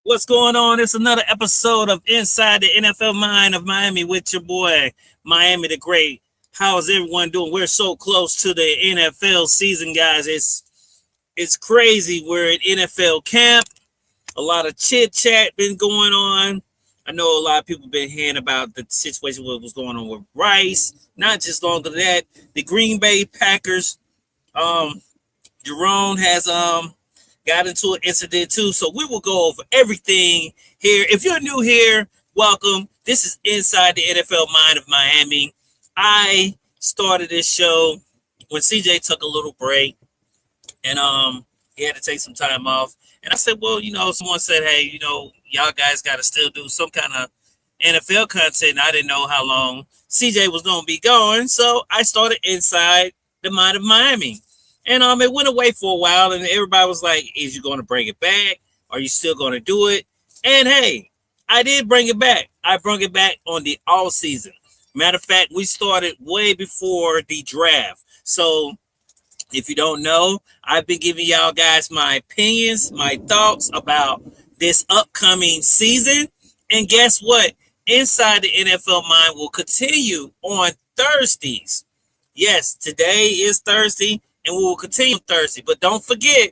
What's going on? It's another episode of Inside the NFL Mind of Miami with your boy, Miami the Great. How's everyone doing? We're so close to the NFL season, guys. It's crazy. We're at NFL camp. A lot of chit chat been going on. I know a lot of people been hearing about the situation what was going on with Rice. Not just longer than that, the Green Bay Packers. Jerome has got into an incident too. So we will go over everything here. If you're new here, welcome. This is Inside the NFL Mind of Miami. I started this show when CJ took a little break and he had to take some time off. And I said, well, someone said, hey, y'all guys got to still do some kind of NFL content. And I didn't know how long CJ was going to be going. So I started Inside the Mind of Miami. And it went away for a while, and everybody was like, is you going to bring it back? Are you still going to do it? And hey, I did bring it back. I brought it back on the all season. Matter of fact, we started way before the draft. So if you don't know, I've been giving y'all guys my opinions, my thoughts about this upcoming season. And guess what? Inside the NFL Mind will continue on Thursdays. Yes, today is Thursday. And we will continue Thursday. But don't forget,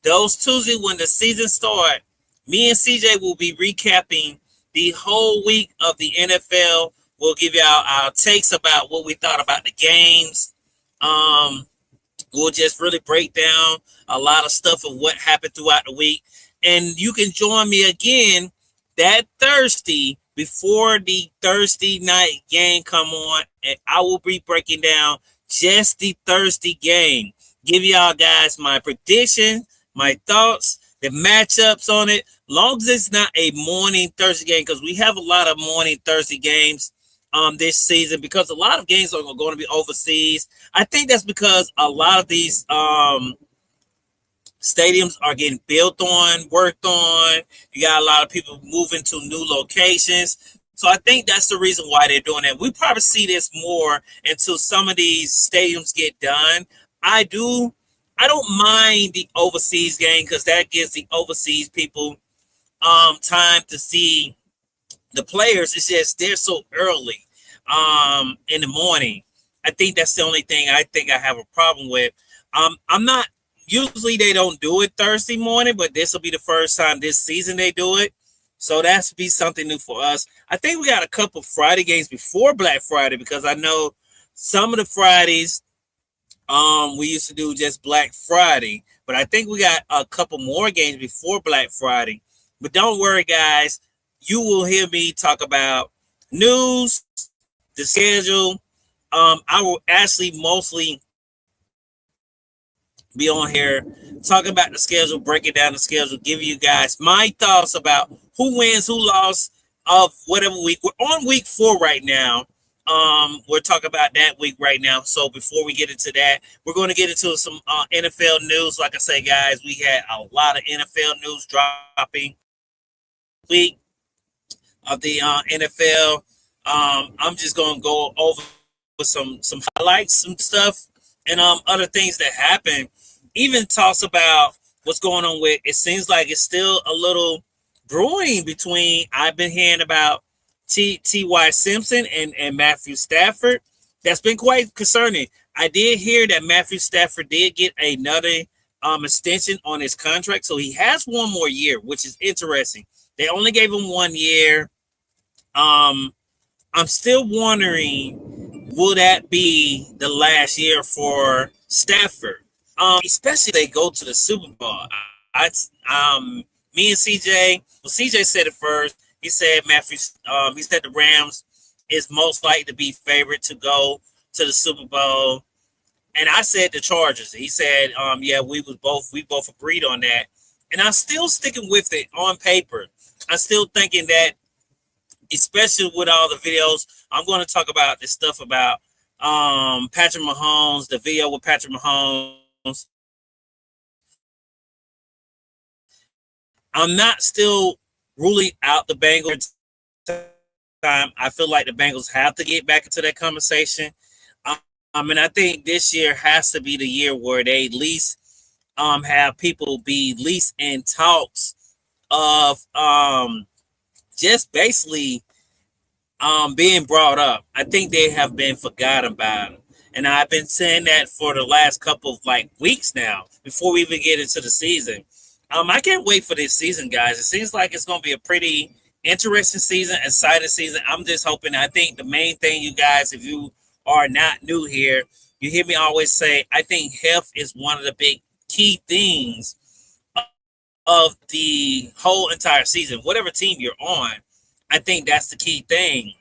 those Tuesdays when the season starts, me and CJ will be recapping the whole week of the NFL. We'll give you our takes about what we thought about the games. We'll just really break down a lot of stuff of what happened throughout the week. And you can join me again that Thursday before the Thursday night game come on. And I will be breaking down just the Thursday game. Give y'all guys my prediction, my thoughts, the matchups on it. Long as it's not a morning Thursday game, because we have a lot of morning Thursday games this season, because a lot of games are going to be overseas. I think that's because a lot of these stadiums are getting built on, worked on. You got a lot of people moving to new locations. So I think that's the reason why they're doing that. We probably see this more until some of these stadiums get done. I don't mind the overseas game because that gives the overseas people time to see the players. It's just they're so early in the morning. I think that's the only thing I think I have a problem with. I'm not usually they don't do it Thursday morning, but this will be the first time this season they do it. So that's be something new for us. I think we got a couple Friday games before Black Friday, because I know some of the Fridays we used to do just Black Friday, but I think we got a couple more games before Black Friday. But don't worry, guys. You will hear me talk about news, the schedule. I will actually mostly be on here talking about the schedule, breaking down the schedule, giving you guys my thoughts about who wins, who lost of whatever week. We're on week 4 right now. We're talking about that week right now. So before we get into that, we're going to get into some NFL news. Like I say, guys, we had a lot of NFL news dropping week of the NFL. I'm just going to go over some highlights, some stuff, and other things that happened. Even talks about what's going on with, it seems like it's still a little brewing between, I've been hearing about T.Y. Simpson and Matthew Stafford. That's been quite concerning. I did hear that Matthew Stafford did get another extension on his contract. So he has one more year, which is interesting. They only gave him 1 year. I'm still wondering, will that be the last year for Stafford? Especially if they go to the Super Bowl. Me and CJ. Well, CJ said it first. He said Matthew. He said the Rams is most likely to be favorite to go to the Super Bowl, and I said the Chargers. He said, yeah, we both agreed on that, and I'm still sticking with it on paper. I'm still thinking that, especially with all the videos, I'm going to talk about this stuff about Patrick Mahomes, the video with Patrick Mahomes. I'm not still ruling out the Bengals. Time I feel like the Bengals have to get back into that conversation. And I think this year has to be the year where they at least have people be at least in talks of just basically being brought up. I think they have been forgotten about. And I've been saying that for the last couple of like weeks now, before we even get into the season. I can't wait for this season, guys. It seems like it's going to be a pretty interesting season, exciting season. I'm just hoping. I think the main thing, you guys, if you are not new here, you hear me always say, I think health is one of the big key things of the whole entire season. Whatever team you're on, I think that's the key thing.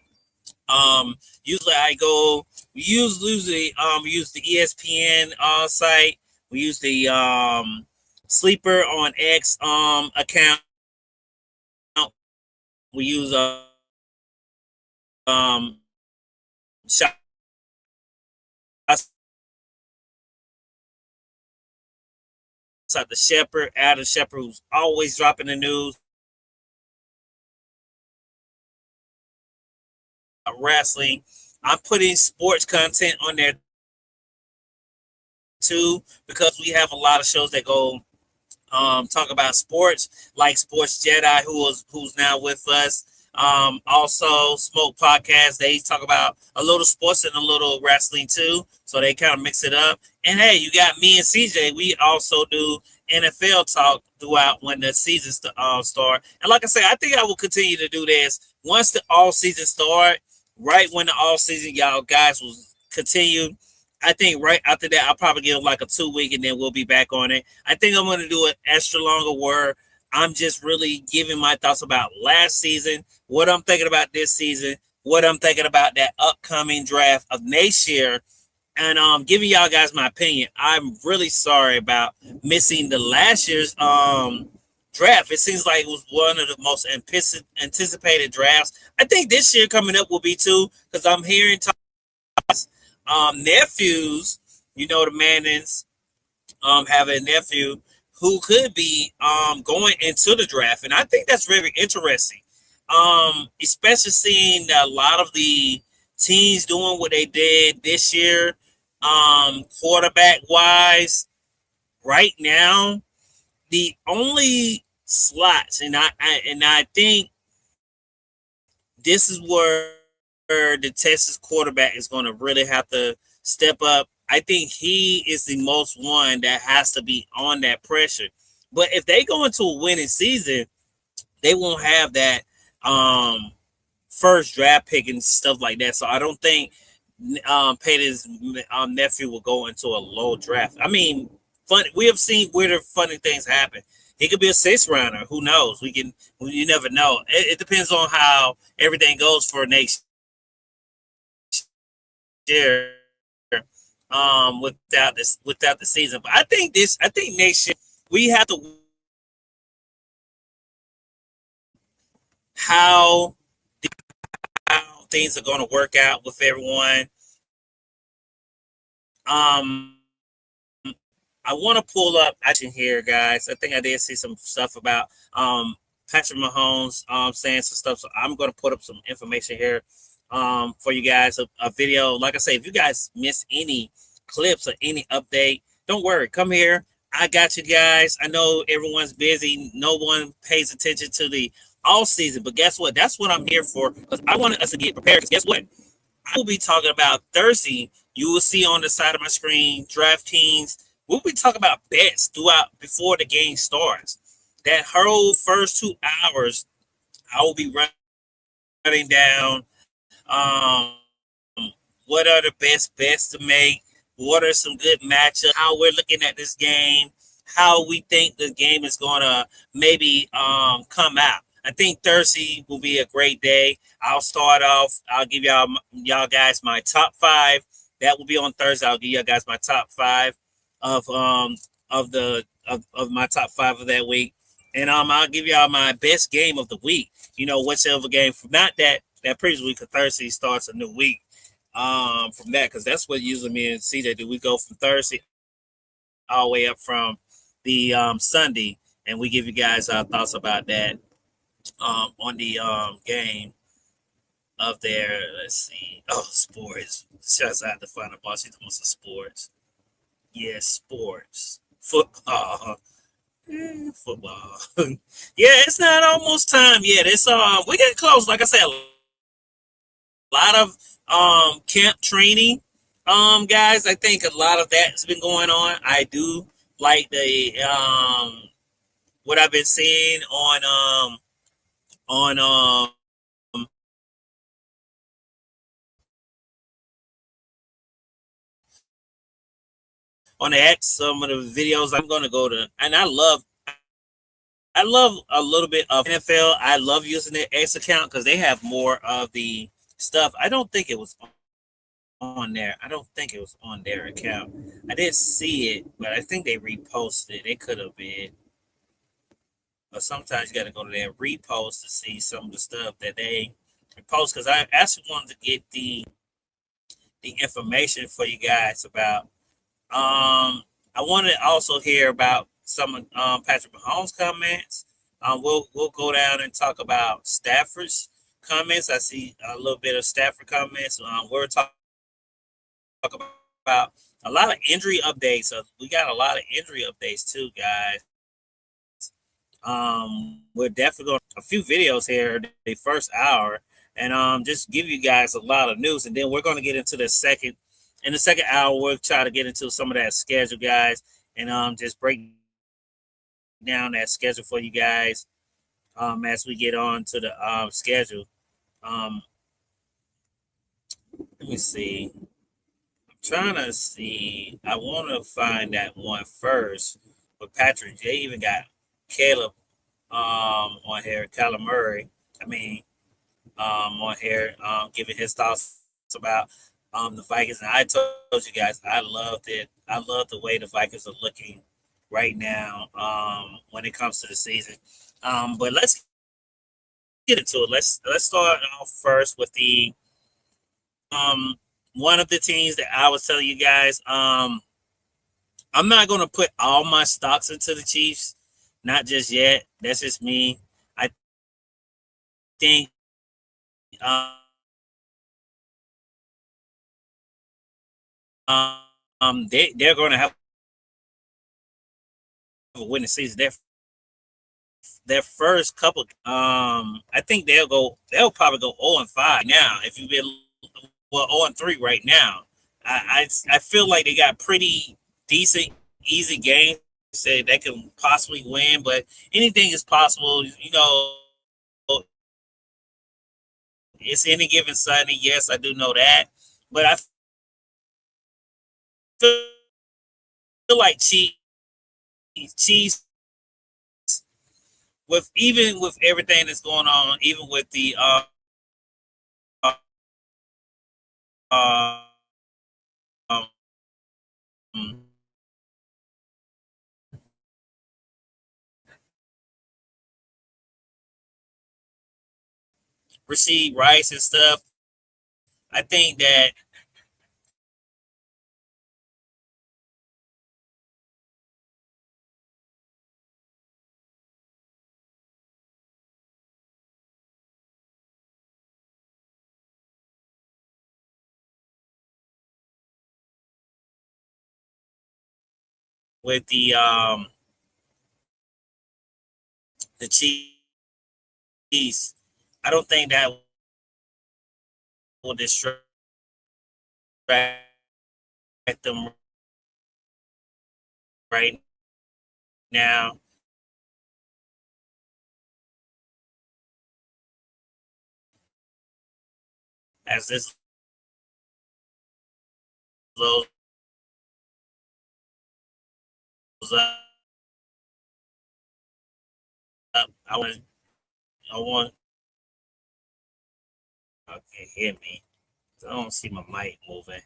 Usually I go. We use the ESPN site. We use the Sleeper on X account. We use um Shot the Shepherd, Adam Shepherd, who's always dropping the news, wrestling. I'm putting sports content on there too because we have a lot of shows that go talk about sports, like Sports Jedi, who's now with us. Also, Smoke Podcast. They talk about a little sports and a little wrestling too, so they kind of mix it up. And hey, you got me and CJ. We also do NFL talk throughout when the season start. And like I say, I think I will continue to do this once the all season start. Right when the all season, y'all guys will continue. I think right after that, I'll probably give like a 2 week and then we'll be back on it. I think I'm going to do an extra longer where I'm just really giving my thoughts about last season, what I'm thinking about this season, what I'm thinking about that upcoming draft of next year, and giving y'all guys my opinion. I'm really sorry about missing the last year's draft. It seems like it was one of the most anticipated drafts. I think this year coming up will be too, because I'm hearing nephews, the Mannings have a nephew who could be going into the draft. And I think that's very interesting. Especially seeing that a lot of the teams doing what they did this year, quarterback wise, right now, the only slots, and I think this is where the Texas quarterback is going to really have to step up. I think he is the most one that has to be on that pressure. But if they go into a winning season, they won't have that first draft pick and stuff like that. So I don't think Peyton's nephew will go into a low draft. I mean, we have seen weirder, funny things happen. He could be a 6th rounder. Who knows? You never know. It depends on how everything goes for next year. Without the season, but I think next year we have to how things are going to work out with everyone. I want to pull up action here, guys. I think I did see some stuff about Patrick Mahomes saying some stuff, so I'm going to put up some information here for you guys. A video, like I say, if you guys miss any clips or any update, don't worry, come here. I got you guys. I know everyone's busy. No one pays attention to the all season, but guess what? That's what I'm here for, because I wanted us to get prepared. Because guess what? I will be talking about Thursday. You will see on the side of my screen, DraftKings. We'll be talking about bets throughout before the game starts. That whole first 2 hours, I will be running down what are the best bets to make, what are some good matchups, how we're looking at this game, how we think the game is gonna maybe come out. I think Thursday will be a great day. I'll start off. I'll give y'all guys my top five. That will be on Thursday. I'll give y'all guys my top five of of my top five of that week, and I'll give y'all my best game of the week. You know, whichever game from not that previous week. Of Thursday starts a new week. From that, because that's what usually me and CJ do. We go from Thursday all the way up from the Sunday, and we give you guys our thoughts about that on the game of there. Let's see. Oh, sports. Shouts out to Final Boss. He's the most of sports. Yeah, sports. Football. Football. Yeah, it's not almost time yet. It's we getting close. Like I said, a lot of camp training. Guys, I think a lot of that's been going on. I do like the what I've been seeing on on the X, some of the videos I'm gonna go to, and I love a little bit of NFL. I love using the X account because they have more of the stuff. I don't think it was on there. I don't think it was on their account. I didn't see it, but I think they reposted it. It could have been. But sometimes you got to go to their repost to see some of the stuff that they repost. Because I actually wanted to get the information for you guys about. I wanted to also hear about some of Patrick Mahomes' comments. We'll go down and talk about Stafford's comments. I see a little bit of Stafford comments. We're talking about a lot of injury updates. So we got a lot of injury updates too, guys. We're definitely going a few videos here the first hour, and just give you guys a lot of news, and then we're going to get into the second. In the second hour, we'll try to get into some of that schedule, guys, and just break down that schedule for you guys as we get on to the schedule. Um, let me see. I'm trying to see. I want to find that one first. But Patrick, they even got Caleb on here, Kyler Murray. I mean, on here, giving his thoughts about the Vikings. And I told you guys, I loved it. I love the way the Vikings are looking right now when it comes to the season. But let's get into it. Let's start off first with the um, one of the teams that I was telling you guys. I'm not going to put all my stocks into the Chiefs, not just yet. That's just me. I think they're going to have a winning season. Their first couple, I think they'll probably go 0-5 now. If you've been 0-3 right now, I feel like they got pretty decent, easy games. Say they can possibly win, but anything is possible. You know, it's any given Sunday. Yes, I do know that, but I feel like Chiefs with even with everything that's going on, even with the um, Rasheed Rice and stuff. I think that with the Chiefs, I don't think that will distract them right now. As this goes up, I want. I want. Okay, hear me. I don't see my mic moving.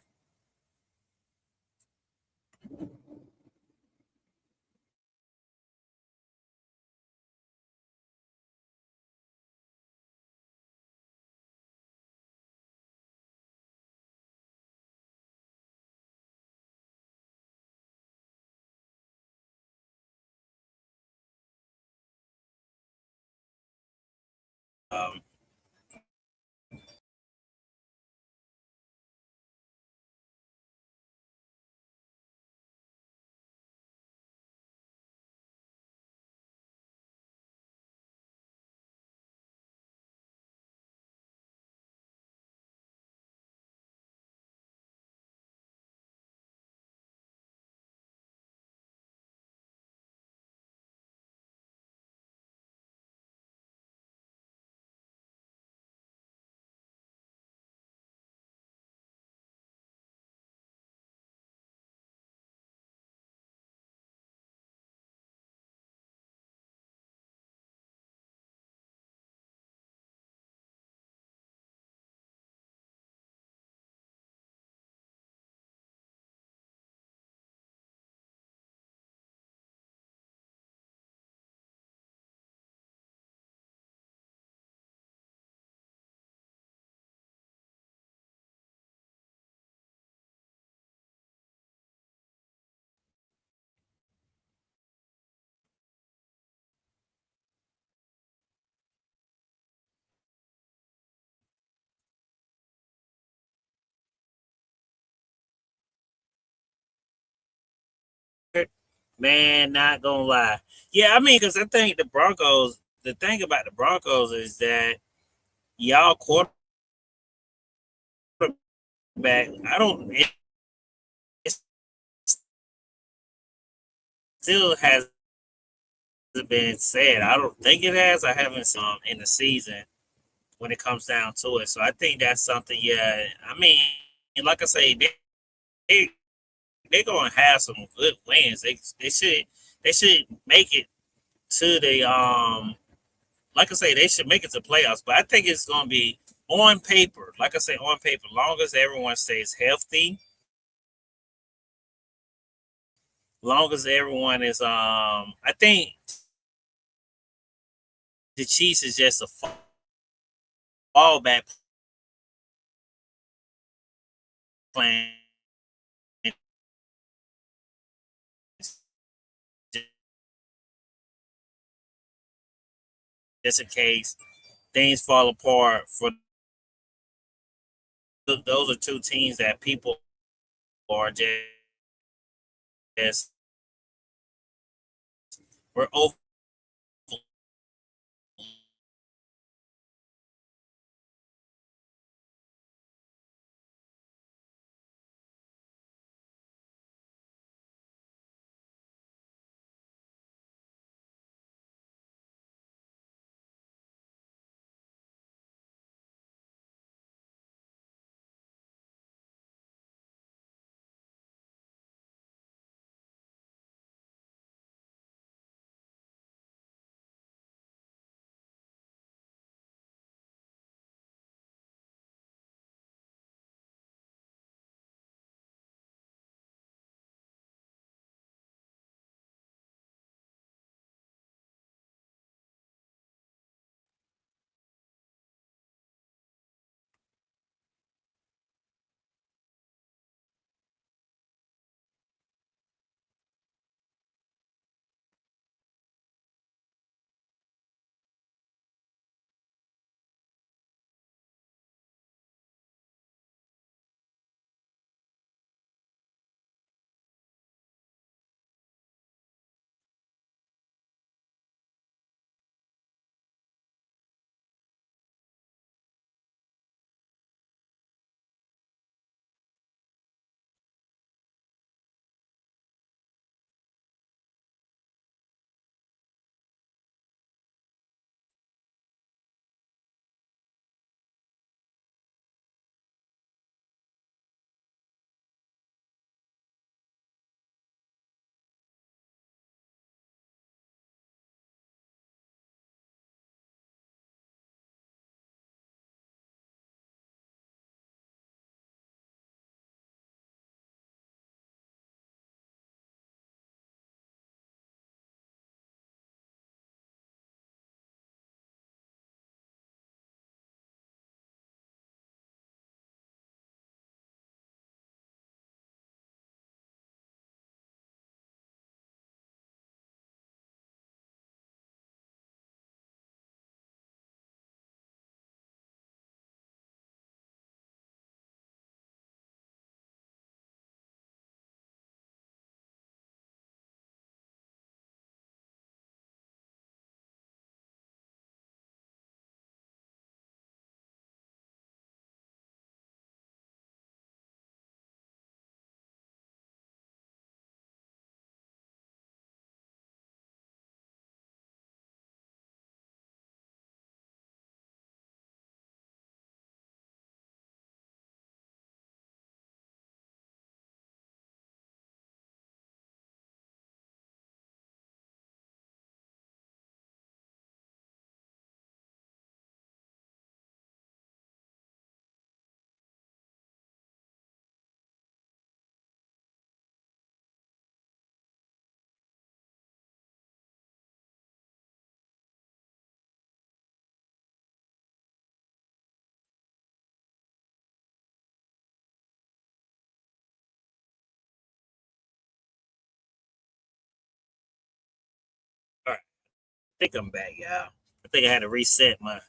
Um, Man, not gonna lie. Yeah, I mean, because I think the Broncos. The thing about the Broncos is that y'all quarterback. I don't. It still hasn't been said. I don't think it has. I haven't seen in the season when it comes down to it. So I think that's something. Yeah, I mean, like I say, they they're gonna have some good wins. They should make it to the like I say, they should make it to playoffs. But I think it's gonna be on paper, like I say, on paper, long as everyone stays healthy, long as everyone is I think the Chiefs is just a fallback plan just in case things fall apart for those are two teams that people are just we're over think I'm back, y'all. I think I had to reset my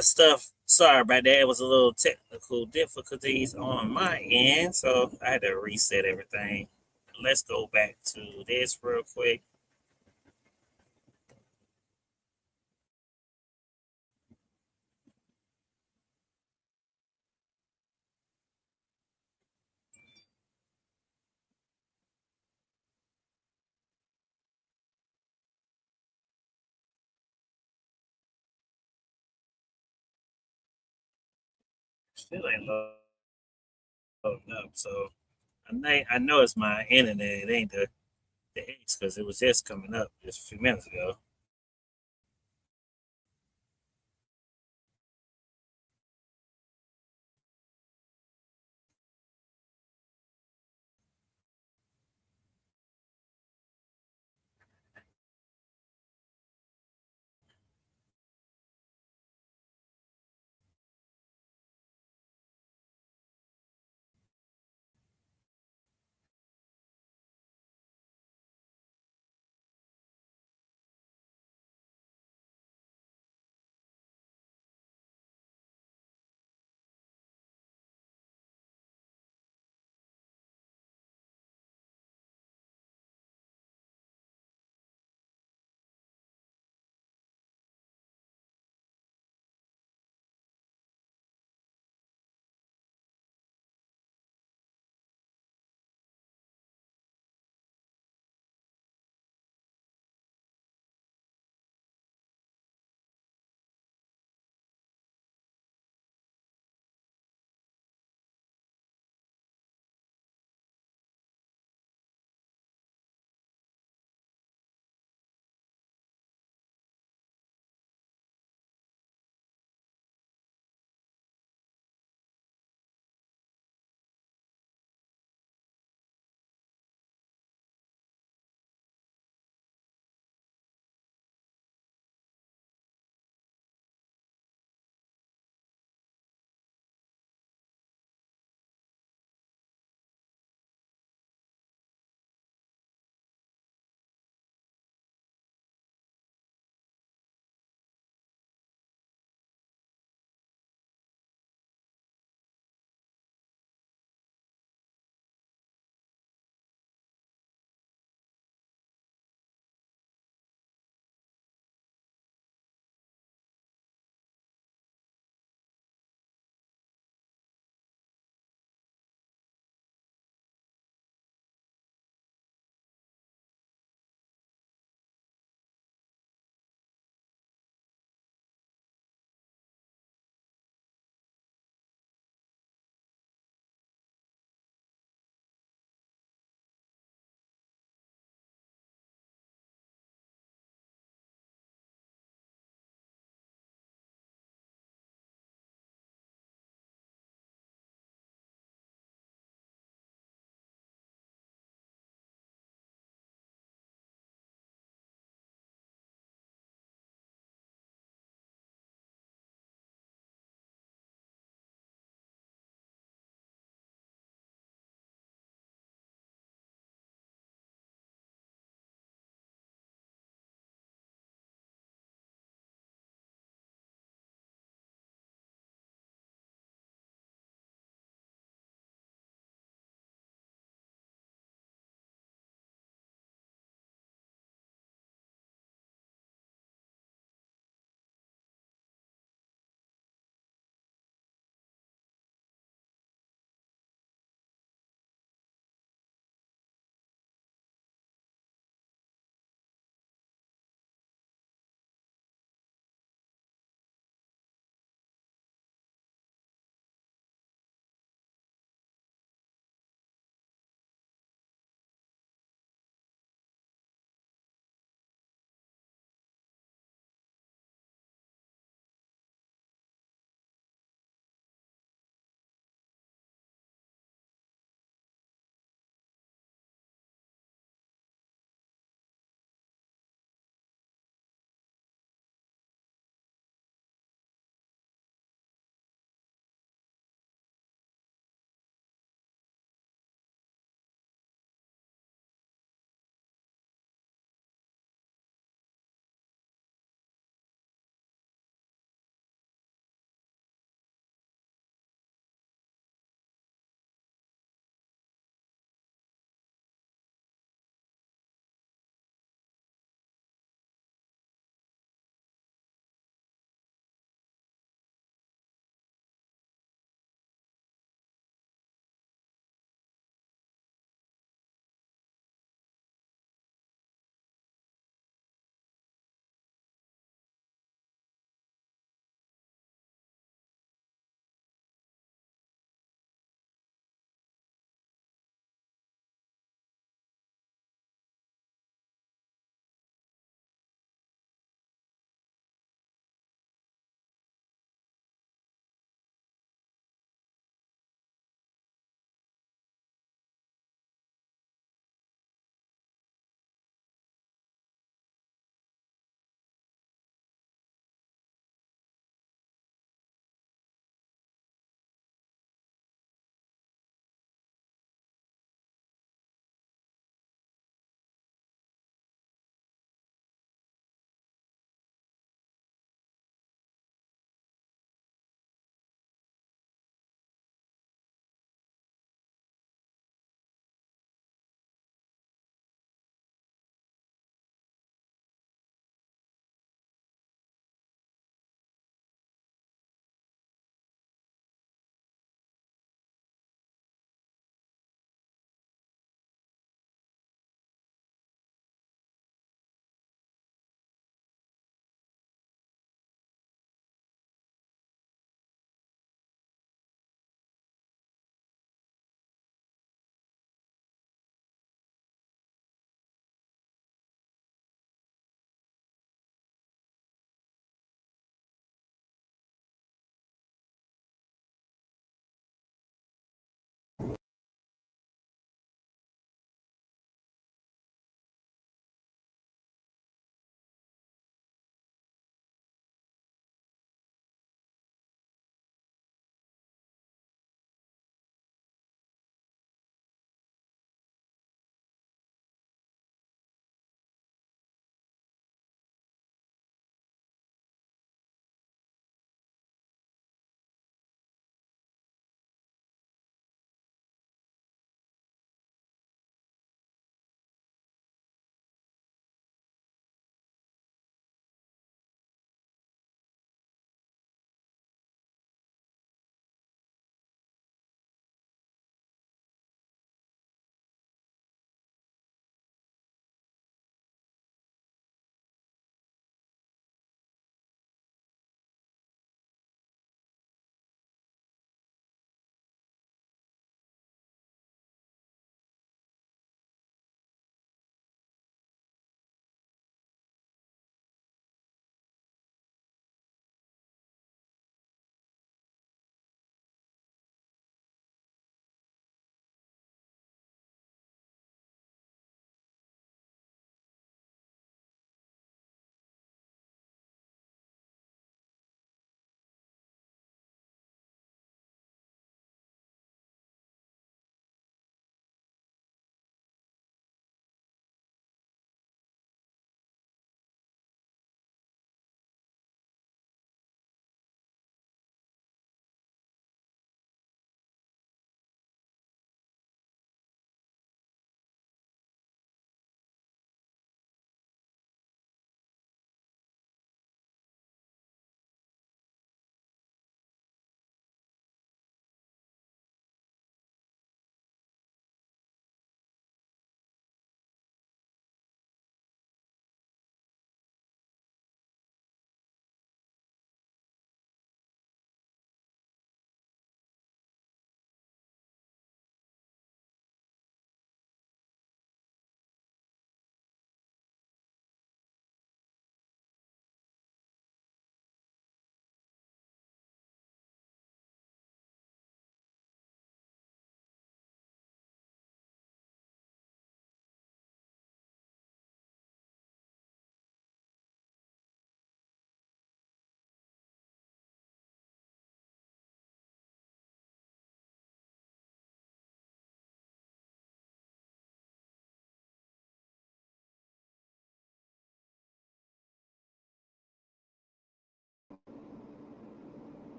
stuff. Sorry about that. It was a little technical difficulties on my end, so I had to reset everything. Let's go back to this real quick. Still ain't loading up, so I know it's my internet. It ain't the X because it was just coming up just a few minutes ago.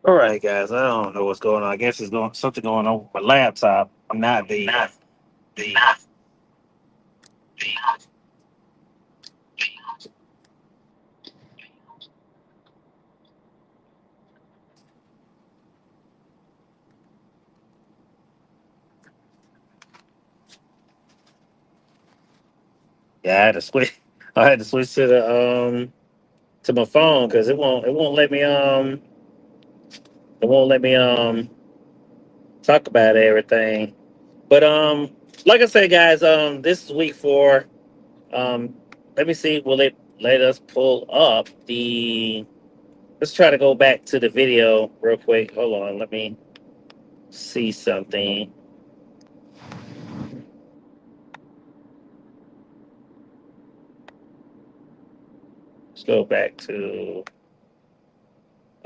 All right, guys. I don't know what's going on. I guess it's going something going on with my laptop. I'm not the yeah. I had to switch. I had to switch to my phone because it won't let me it won't let me talk about everything. But like I said, guys, this is week 4. Um, let me see. Will it let us pull up the? Let's try to go back to the video real quick. Hold on. Let me see something. Let's go back to.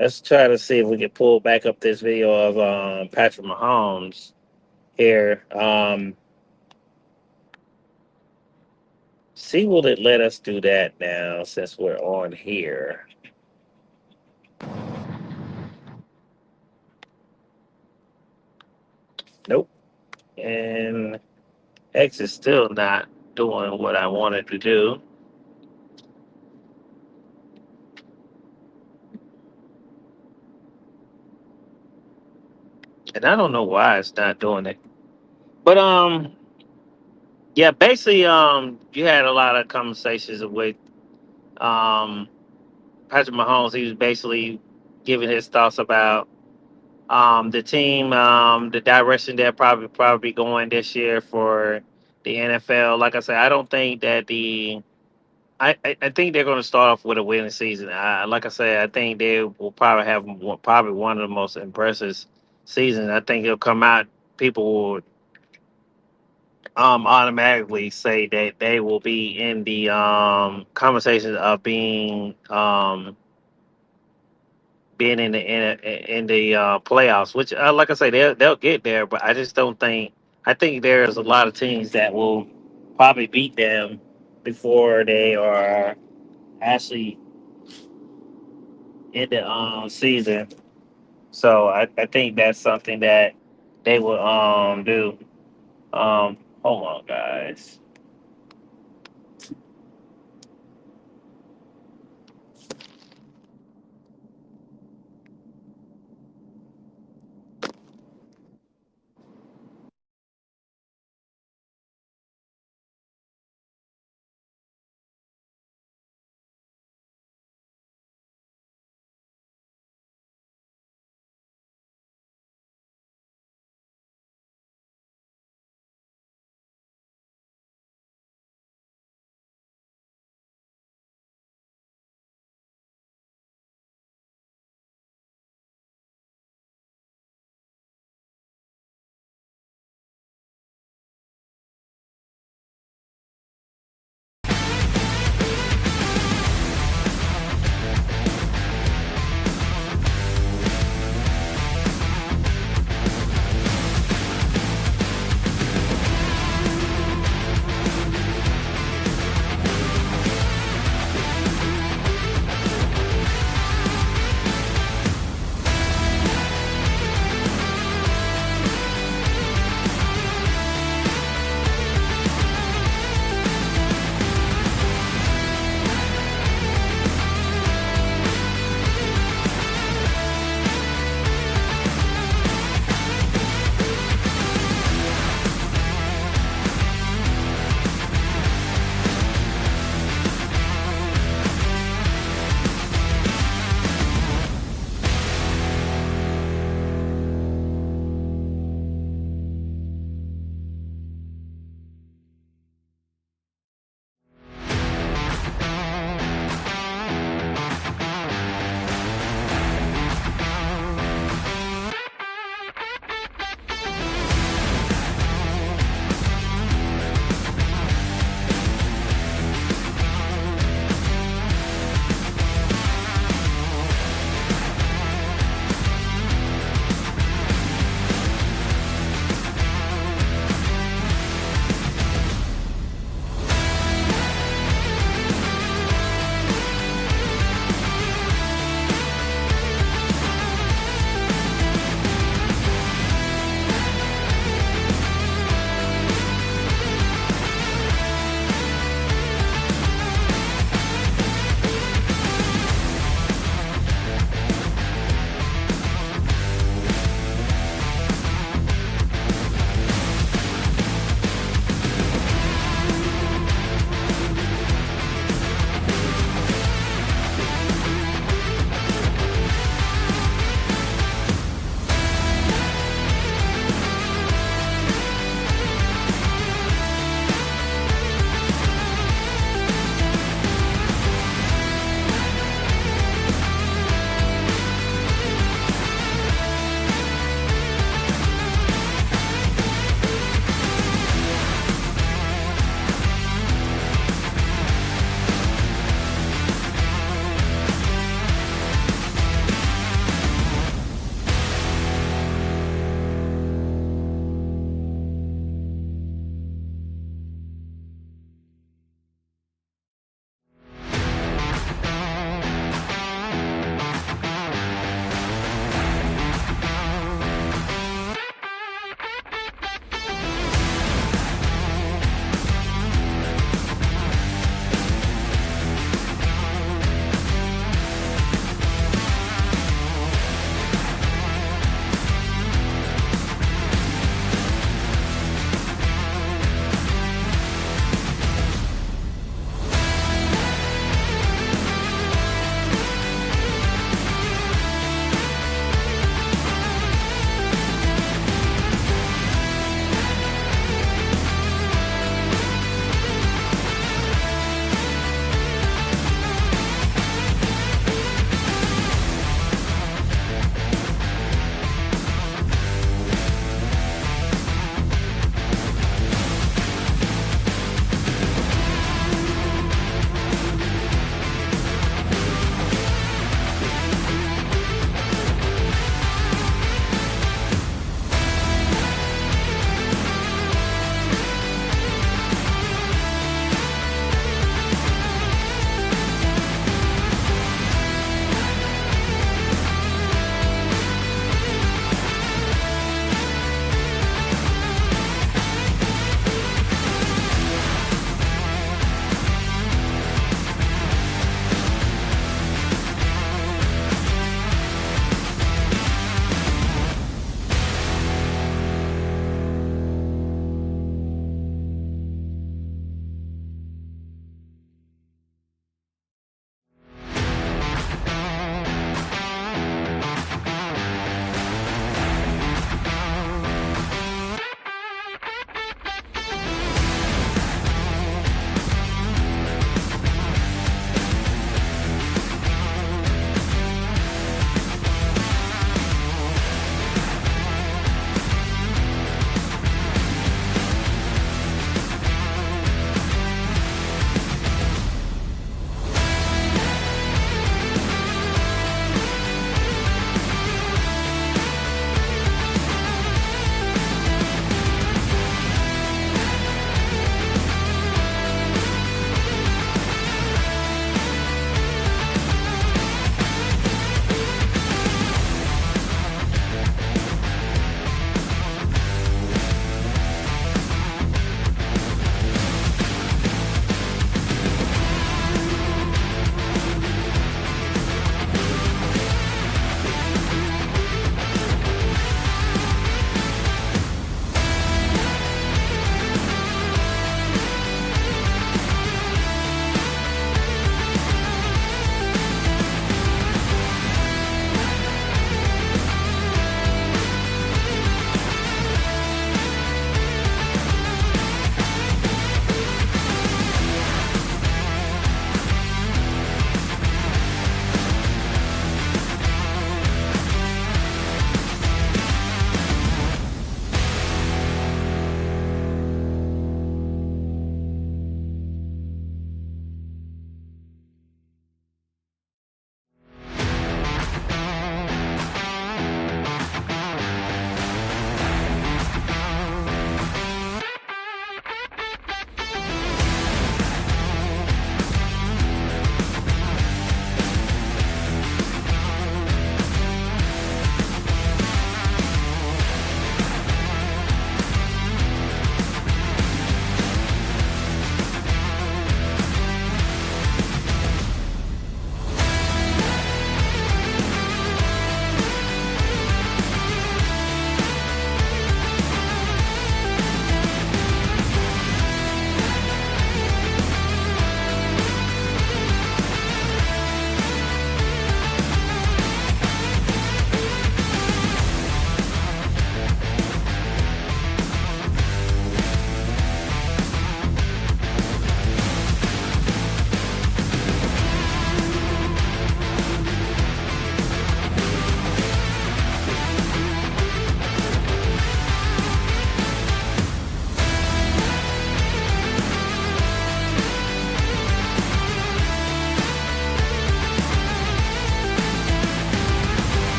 Let's try to see if we can pull back up this video of Patrick Mahomes here. See, will it let us do that now since we're on here? Nope. And X is still not doing what I wanted to do. And I don't know why it's not doing it. But yeah, basically you had a lot of conversations with um Patrick Mahomes. He was basically giving his thoughts about the team, the direction they're probably going this year for the NFL. Like I said, I don't think that I think they're going to start off with a winning season. Like I said, I think they will probably have probably one of the most impressive seasons. I think it'll come out. People will automatically say that they will be in the conversations of being in the playoffs. Which, like I say, they'll get there, but I just don't think. I think there's a lot of teams that will probably beat them before they are actually in the season. So I think that's something that they will do. Hold on, guys.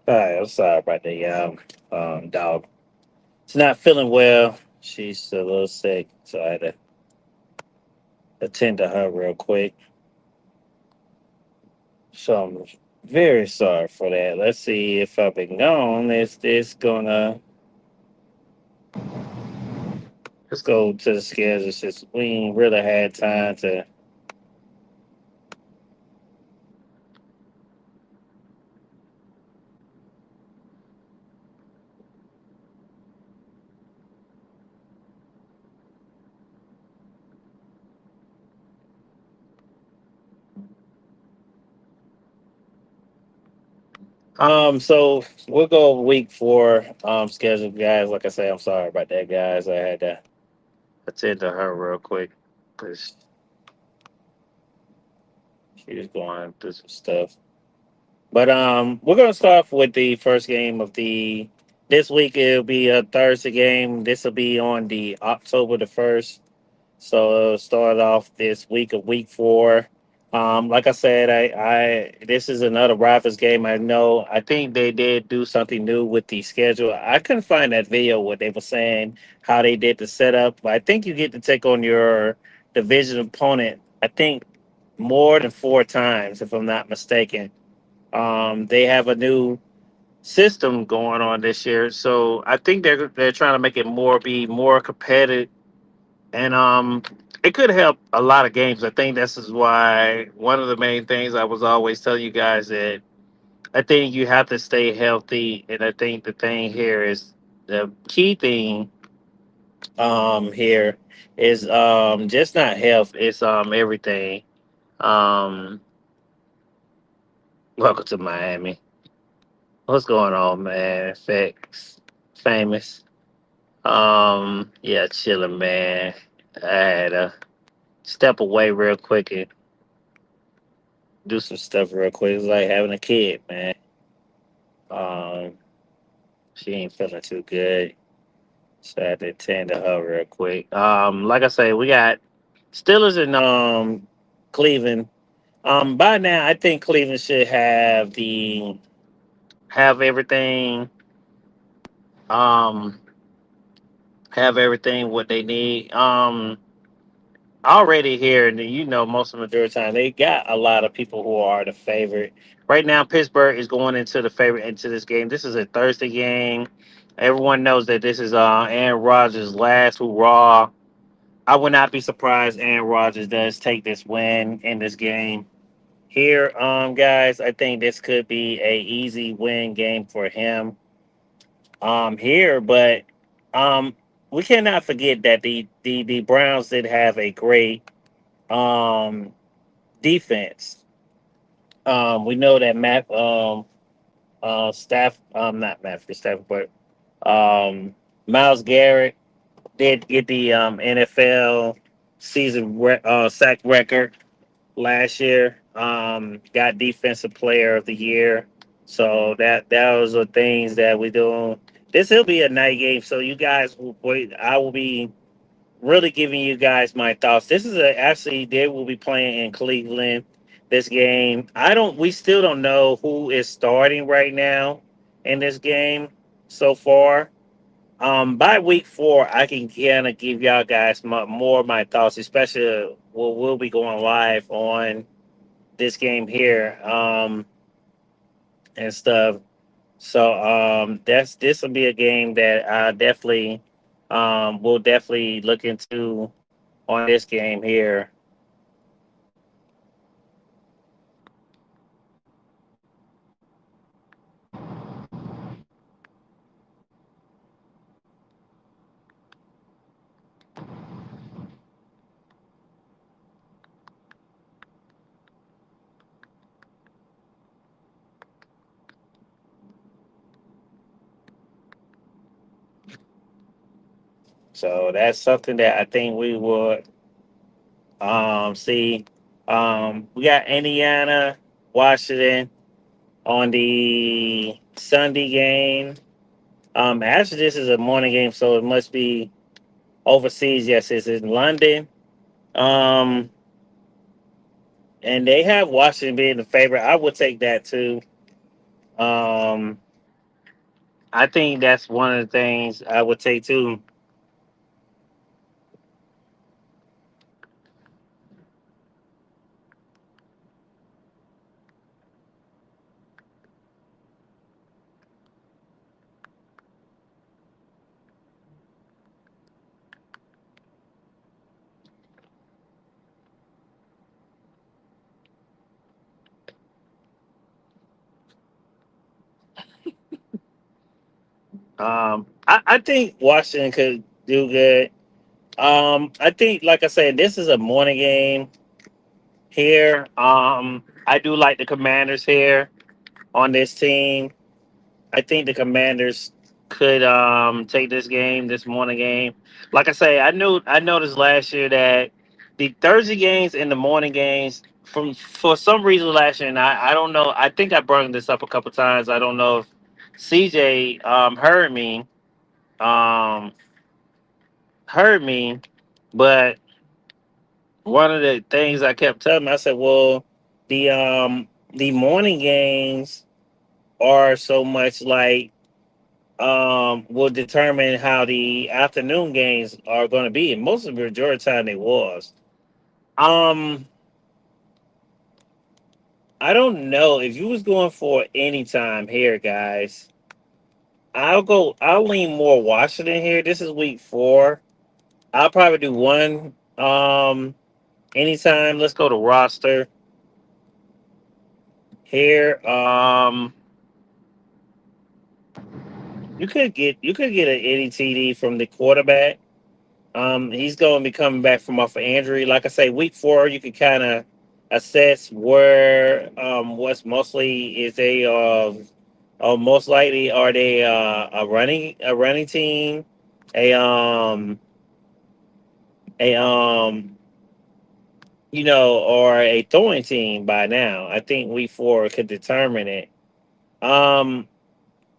Hi, I'm sorry about the dog. She's not feeling well. She's a little sick, so I had to attend to her real quick. So I'm very sorry for that. Let's see if I've been gone. Is this gonna let's go to the schedule since we ain't really had time to. So we'll go over week four schedule, guys. Like I say, I'm sorry about that, guys. I had to attend to her real quick because she was going through some stuff. But we're gonna start off with the first game of the this week. It'll be a Thursday game. This will be on the October 1st. So it'll start off this week of week four. Like I said, I this is another Rivals game. I know. I think they did do something new with the schedule. I couldn't find that video where they were saying how they did the setup. But I think you get to take on your division opponent. I think more than four times, if I'm not mistaken. They have a new system going on this year, so I think they're trying to make it more be more competitive, and it could help a lot of games. I think this is why one of the main things I was always telling you guys that I think you have to stay healthy, and I think the thing here is the key thing here is just not health, it's everything. Um, welcome to Miami. What's going on, man? Facts, famous. Yeah, chilling, man. I had to step away real quick and do some stuff real quick. It's like having a kid, man. Um, she ain't feeling too good, so I had to attend to her real quick. Like I say, we got Steelers in Cleveland. By now, I think Cleveland should have everything. Um, have everything what they need. Already here, and most of the majority of the time they got a lot of people who are the favorite. Right now, Pittsburgh is going into the favorite into this game. This is a Thursday game. Everyone knows that this is Aaron Rodgers' last hurrah. I would not be surprised Aaron Rodgers does take this win in this game. Here, guys, I think this could be a easy win game for him. Here, but um, we cannot forget that the Browns did have a great um defense. We know that staff not Matthew Stafford, but Miles Garrett did get the NFL sack record last year. Got defensive player of the year. So that was the things that we do. This will be a night game, so you guys will wait. I will be really giving you guys my thoughts. This is actually they will be playing in Cleveland. This game, I don't. We still don't know who is starting right now in this game so far. By week four, I can kind of give y'all guys more of my thoughts, especially we'll be going live on this game here and stuff. So that's this will be a game that I definitely will definitely look into on this game here. So that's something that I think we would see. We got Indiana, Washington on the Sunday game. Actually, this is a morning game, so it must be overseas. Yes, it's in London. Um, and they have Washington being the favorite. I would take that too. Um, I think that's one of the things I would say too. I think Washington could do good. I think, like I said, this is a morning game here. I do like the Commanders here on this team. I think the Commanders could take this game, this morning game. Like I say, I noticed last year that the Thursday games and the morning games from for some reason last year, and I don't know. I think I brought this up a couple times. I don't know if CJ um heard me, but one of the things I kept telling him, I said, well, the morning games are so much like will determine how the afternoon games are going to be. And most of the majority of the time they was. Um, I don't know if you was going for any time here, guys. I'll lean more Washington here. This is week 4. I'll probably do one anytime. Let's go to roster here. You could get an any TD from the quarterback. He's going to be coming back from off an injury. Like I say, week 4, you can kind of assess where what's mostly is they most likely are they a running team, a a or a throwing team by now. I think week 4 could determine it. Um,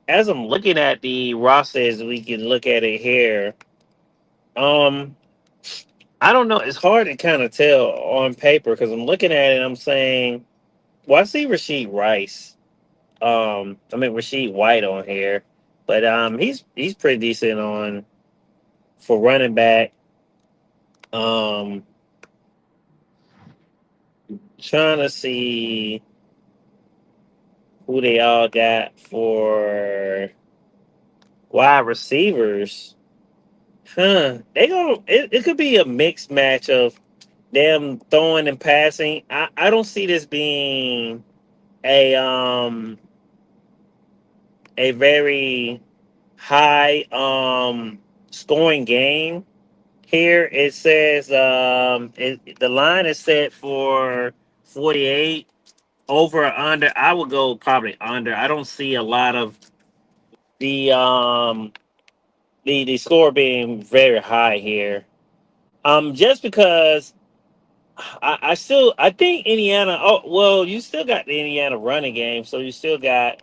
as I'm looking at the rosters, we can look at it here. Um, I don't know. It's hard to kind of tell on paper because I'm looking at it and I'm saying, well, I see Rasheed Rice. Rasheed White on here, but he's pretty decent on for running back. Um, trying to see who they all got for wide receivers. Huh? It could be a mixed match of them throwing and passing. I don't see this being a a very high scoring game. Here it says the line is set for 48 over or under. I would go probably under. I don't see a lot of the the score being very high here. Just because I think Indiana. Oh well, you still got the Indiana running game, so you still got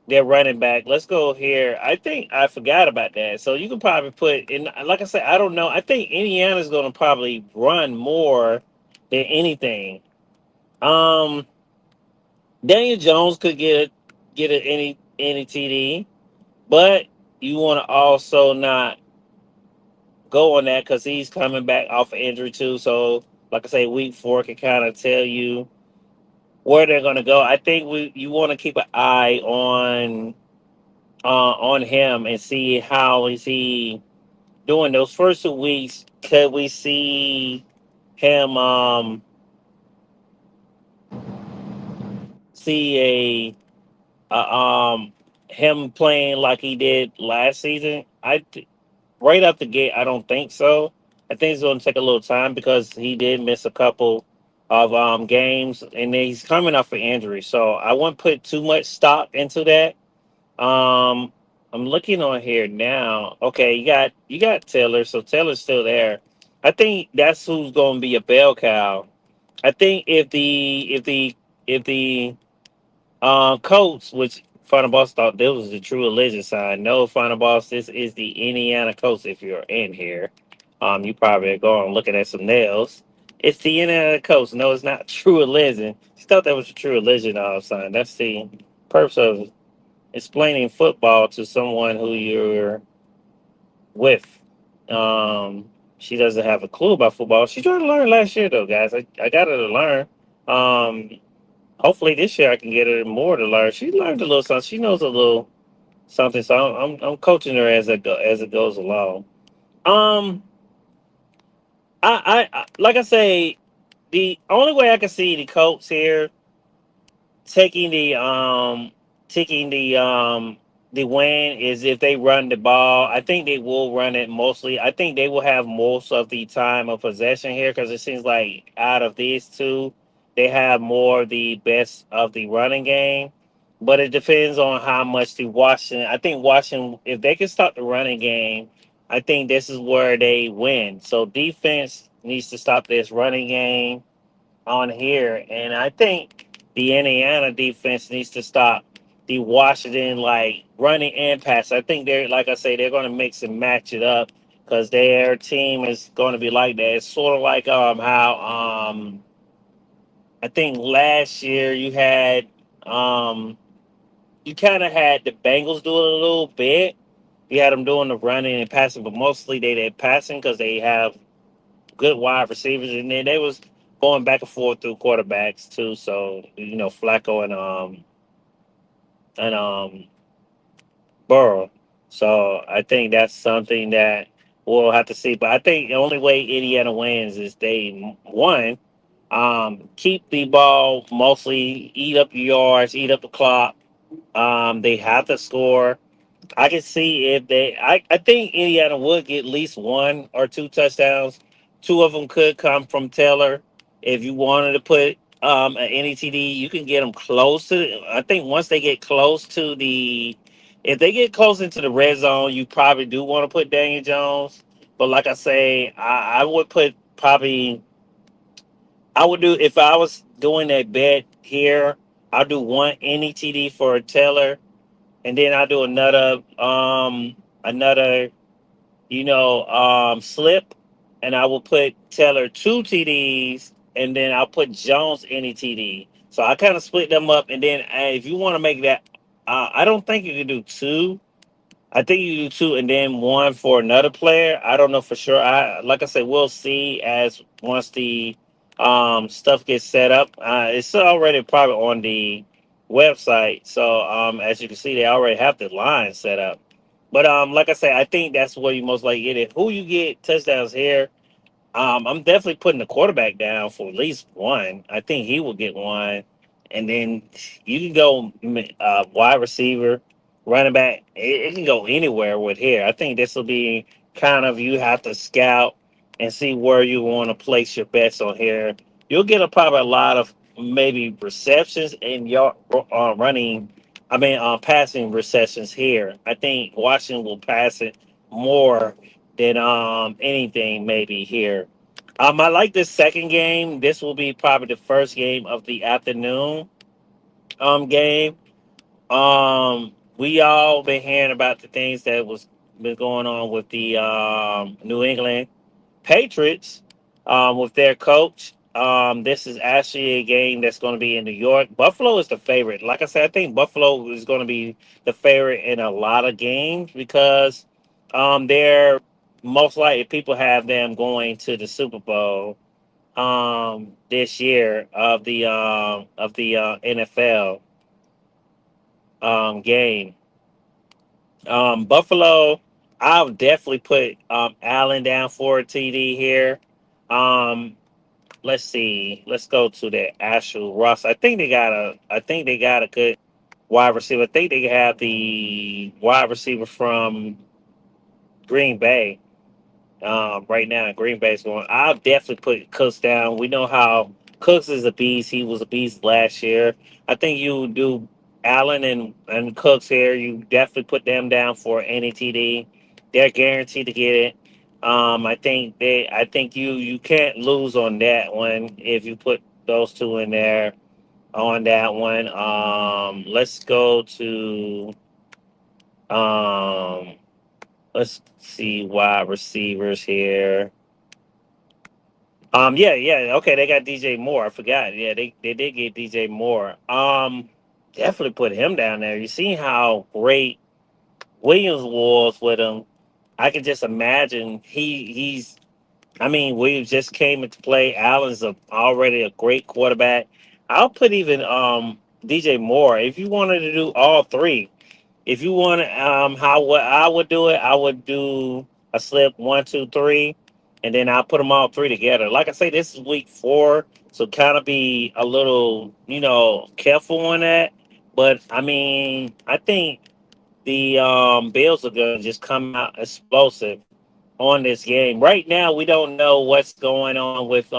their running back. Let's go here. I think I forgot about that. So you can probably put in. Like I said, I don't know. I think Indiana's going to probably run more than anything. Um, Daniel Jones could get any TD, but you want to also not go on that because he's coming back off of injury too. So, like I say, week 4 can kind of tell you where they're going to go. I think we you want to keep an eye on him and see how is he doing those first 2 weeks. Could we see him see a him playing like he did last season? Right up the gate, I don't think so. I think it's going to take a little time because he did miss a couple of games, and then he's coming off an injury. So I wouldn't put too much stock into that. Um, I'm looking on here now. Okay, you got Taylor, so Taylor's still there. I think that's who's going to be a bell cow. I think if the Colts, which Final Boss thought this was the true religion sign. No, Final Boss, this is the Indiana Colts. If you're in here, you probably are going looking at some nails. It's the Indiana Colts. No, it's not true religion. She thought that was a true religion sign. That's the purpose of. explaining football to someone who you're with. She doesn't have a clue about football. She tried to learn last year, though, guys. I got her to learn. Um, Hopefully this year I can get her more to learn. She learned a little something. She knows a little something. So I'm coaching her as it goes along. Um, like I say, the only way I can see the Colts here taking the win is if they run the ball. I think they will run it mostly. I think they will have most of the time of possession here because it seems like out of these two, they have more of the best of the running game. But it depends on how much the Washington. I think Washington, if they can stop the running game, I think this is where they win. So defense needs to stop this running game on here, and I think the Indiana defense needs to stop the Washington like running and pass. I think they're like I say they're going to mix and match it up because their team is going to be like that. It's sort of like how I think last year um you kind of had the Bengals do it a little bit. You had them doing the running and passing, but mostly they're passing because they have good wide receivers, and then they was going back and forth through quarterbacks too. So Flacco and Burrow. So I think that's something that we'll have to see. But I think the only way Indiana wins is they one keep the ball mostly, eat up your yards, eat up the clock. They have to score. I can see if I think Indiana would get at least one or two touchdowns. Two of them could come from Taylor. If you wanted to put an NETD, you can get them close to. I think once they get close to if they get close into the red zone, you probably do want to put Daniel Jones. But like I say, I would put probably. I would do if I was doing that bet here. I'll do one NETD for Taylor, and then I do another slip, and I will put Taylor two TDs, and then I'll put Jones any TD. So I kind of split them up, and then if you want to make that, I don't think you can do two. I think you do two and then one for another player. I don't know for sure. I like I said, we'll see as once the stuff gets set up. It's already probably on the website. So as you can see, they already have the line set up. But like I said, I think that's where you most likely get it. Who you get touchdowns here? I'm definitely putting the quarterback down for at least one. I think he will get one, and then you can go wide receiver, running back. It can go anywhere with here. I think this will be kind of you have to scout and see where you want to place your bets on here. You'll get probably a lot of maybe receptions and your running. I mean, passing receptions here. I think Washington will pass it more than anything maybe here. I like this second game. This will be probably the first game of the afternoon game. We all been hearing about the things that was been going on with the New England Patriots with their coach. This is actually a game that's going to be in New York. Buffalo is the favorite. Like I said, I think Buffalo is going to be the favorite in a lot of games because they're most likely people have them going to the Super Bowl this year of the NFL game. Buffalo, I'll definitely put Allen down for a TD here. Um, let's see. Let's go to the actual Russ. I think they got a good wide receiver. I think they have the wide receiver from Green Bay. Right now, Green Bay's going. I'll definitely put Cooks down. We know how Cooks is a beast. He was a beast last year. I think you do Allen and Cooks here. You definitely put them down for any TD. They're guaranteed to get it. I think you can't lose on that one if you put those two in there on that one. Let's go to um, let's see wide receivers here. Yeah, yeah. Okay, they got DJ Moore. I forgot. Yeah, they did get DJ Moore. definitely put him down there. You see how great Williams was with him. I can just imagine he's. I mean, Williams just came into play. Allen's already a great quarterback. I'll put even DJ Moore if you wanted to do all three. If you want how what I would do it, I would do a slip 1, 2, 3, and then I'll put them all three together. Like I say, this is week 4, so kind of be a little careful on that. But I mean, I think the Bills are gonna just come out explosive on this game. Right now, we don't know what's going on with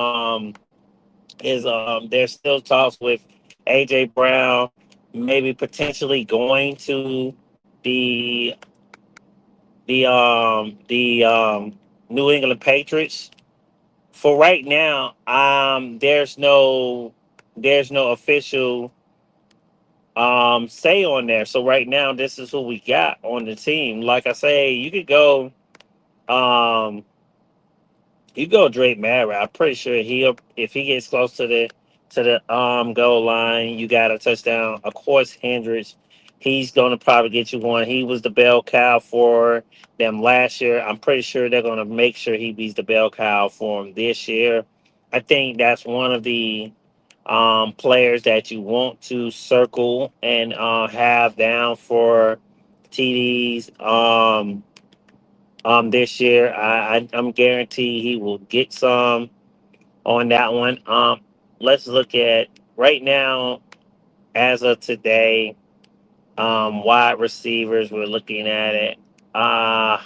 is there's still talks with AJ Brown maybe potentially going to the the New England Patriots. For right now, there's no official say on there. So right now, this is who we got on the team. Like I say, um you go Drake Mara. I'm pretty sure he'll if he gets close to the goal line, you got a touchdown. Of course, Hendricks, he's gonna probably get you one. He was the bell cow for them last year. I'm pretty sure they're gonna make sure he beats the bell cow for him this year. I think that's one of the players that you want to circle and have down for TDs. This year. I'm guaranteed he will get some on that one. Let's look at right now as of today. Wide receivers. We're looking at it. Uh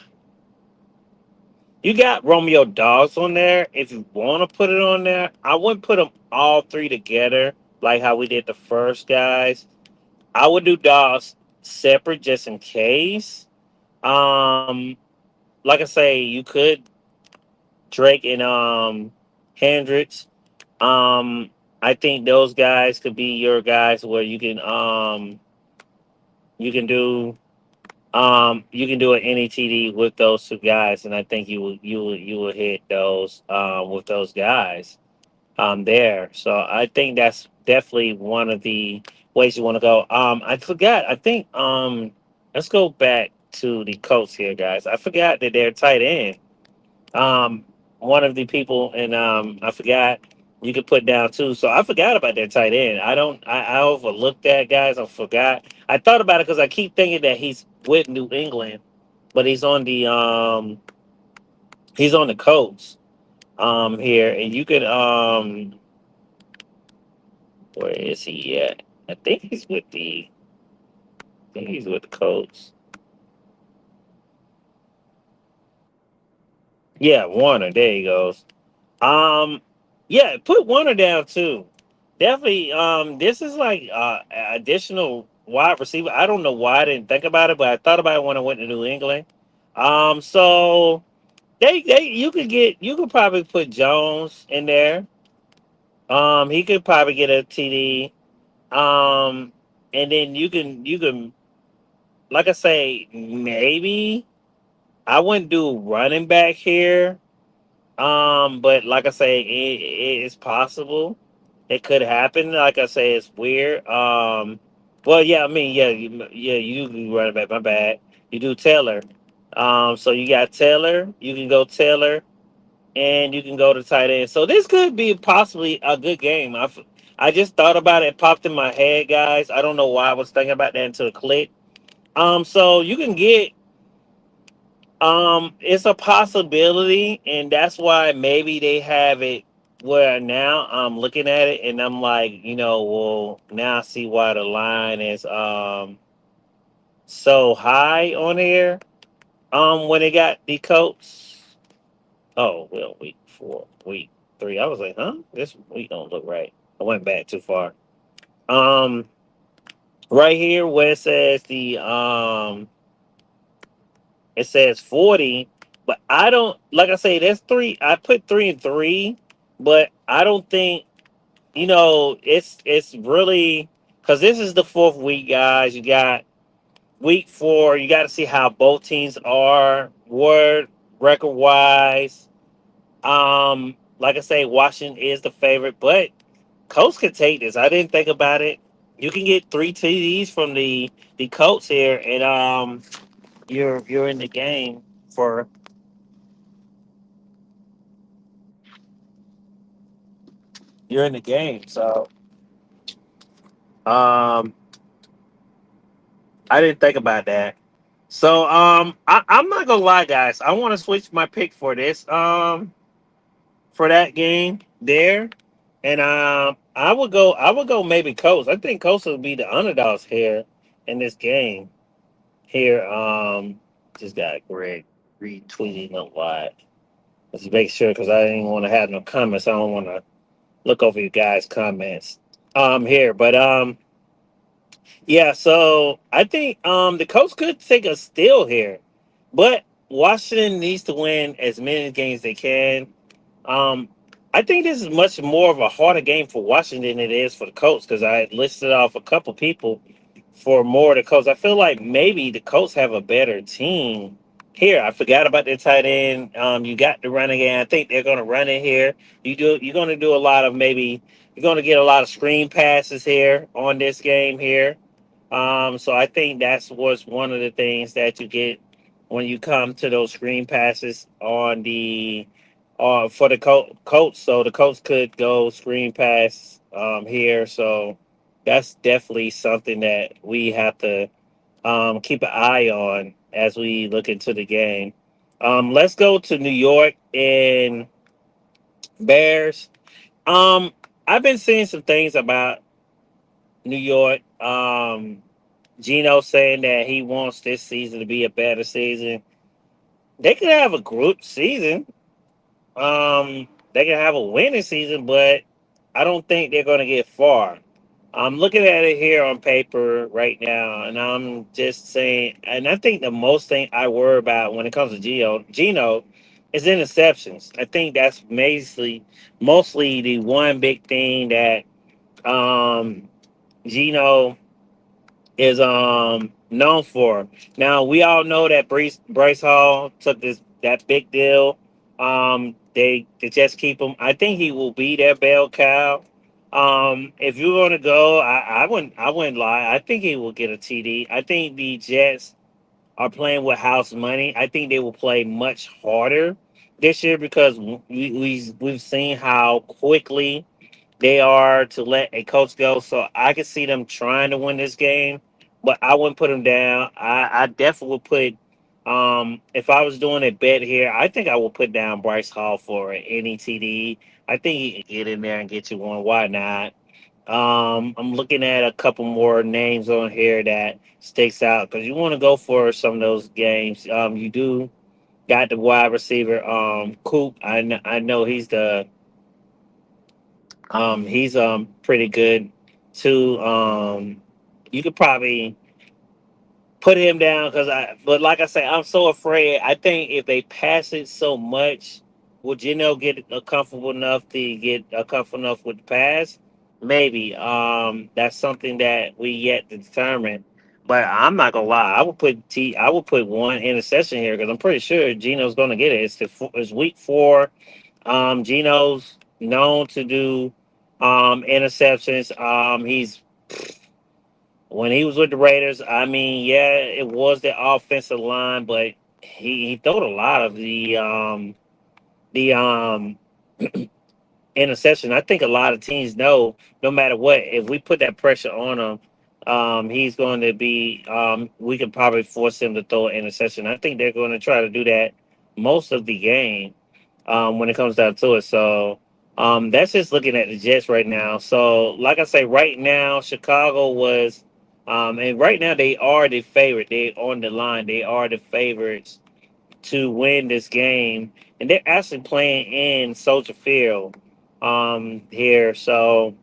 you got Romeo Dobbs on there. If you want to put it on there, I wouldn't put them all three together like how we did the first guys. I would do Dobbs separate just in case. Um, like I say, you could Drake and Hendricks. Um, I think those guys could be your guys where you can do you can do an NETD with those two guys, and I think you will hit those with those guys there. So I think that's definitely one of the ways you want to go. I forgot. I think let's go back to the Colts here, guys. I forgot that they're tight end. um One of the people and I forgot you could put down too. So I forgot about that tight end. I overlooked that, guys. I forgot. I thought about it because I keep thinking that he's with New England, but he's on the Colts here, and you could where is he at? I think he's with the Colts. Yeah, Warner. There he goes. Um, yeah, put Warner down too. Definitely. This is like additional wide receiver. I don't know why I didn't think about it, but I thought about it when I went to New England. So they you could probably put Jones in there. He could probably get a TD. And then you can like I say maybe I wouldn't do running back here. But like I say, it's possible. It could happen. Like I say, it's weird. Well, yeah, I mean, yeah, you can run it back. My bad. You do Taylor. So you got Taylor. You can go Taylor, and you can go to tight end. So this could be possibly a good game. I just thought about it. It popped in my head, guys. I don't know why I was thinking about that until it clicked. So you can get it's a possibility, and that's why maybe they have it where now I'm looking at it and I'm like, well, now I see why the line is so high on here. When they got the Colts. Oh well, week 4, week 3. I was like, huh? This week don't look right. I went back too far. Um, right here where it says 40, but I don't like I say there's three. I put 3 and 3, but I don't think it's really because this is the fourth week, guys. You got week 4. You got to see how both teams are word record wise. Like I say, Washington is the favorite, but Coast could take this. I didn't think about it. You can get 3 TDs from the Colts here, and you're in the game for you're in the game. So um, I didn't think about that. So I'm not gonna lie, guys. I want to switch my pick for this for that game there, and I would go maybe Colts. I think Colts will be the underdogs here in this game here. Just got Greg retweeting a lot. Let's make sure because I didn't want to have no comments. I don't want to look over you guys' comments here, but yeah. So I think the Colts could take a steal here, but Washington needs to win as many games they can. Um, I think this is much more of a harder game for Washington than it is for the Colts because I listed off a couple people for more of the Colts. I feel like maybe the Colts have a better team here. I forgot about their tight end. You got the running game. I think they're going to run it here. You're going to do a lot of maybe. You're going to get a lot of screen passes here on this game here. So I think that's was one of the things that you get when you come to those screen passes on the for the Colts. So the Colts could go screen pass here. So that's definitely something that we have to keep an eye on as we look into the game. Let's go to New York and Bears. Um, I've been seeing some things about New York. Gino saying that he wants this season to be a better season. They could have a group season. They can have a winning season, but I don't think they're going to get far. I'm looking at it here on paper right now, and I'm just saying, and I think the most thing I worry about when it comes to Gino is interceptions. I think that's mostly the one big thing that um, Gino is known for. Now we all know that Bryce Hall took this that big deal. They just keep him. I think he will be their bell cow. If you're gonna go, I wouldn't lie. I think he will get a TD. I think the Jets are playing with house money. I think they will play much harder this year because we've seen how quickly they are to let a coach go. So I could see them trying to win this game, but I wouldn't put them down. I definitely would put, if I was doing a bet here, I think I would put down Bryce Hall for any TD. I think he can get in there and get you one. Why not? I'm looking at a couple more names on here that sticks out because you want to go for some of those games. You do got the wide receiver, Coop. I know he's pretty good too. You could probably put him down but like I say, I'm so afraid. I think if they pass it so much, will Gino get comfortable enough to get comfortable enough with the pass? Maybe. That's something that we yet to determine. But I'm not gonna lie. I would put one interception here because I'm pretty sure Gino's gonna get it. It's week 4. Gino's known to do interceptions. He's when he was with the Raiders. I mean, yeah, it was the offensive line, but he throwed a lot of the interception. I think a lot of teams know no matter what, if we put that pressure on him, he's going to be. We can probably force him to throw an interception. I think they're going to try to do that most of the game when it comes down to it. So that's just looking at the Jets right now. So, like I say, right now, Chicago was, and right now they are the favorite. They on the line. They are the favorites to win this game, and they're actually playing in Soldier Field here. So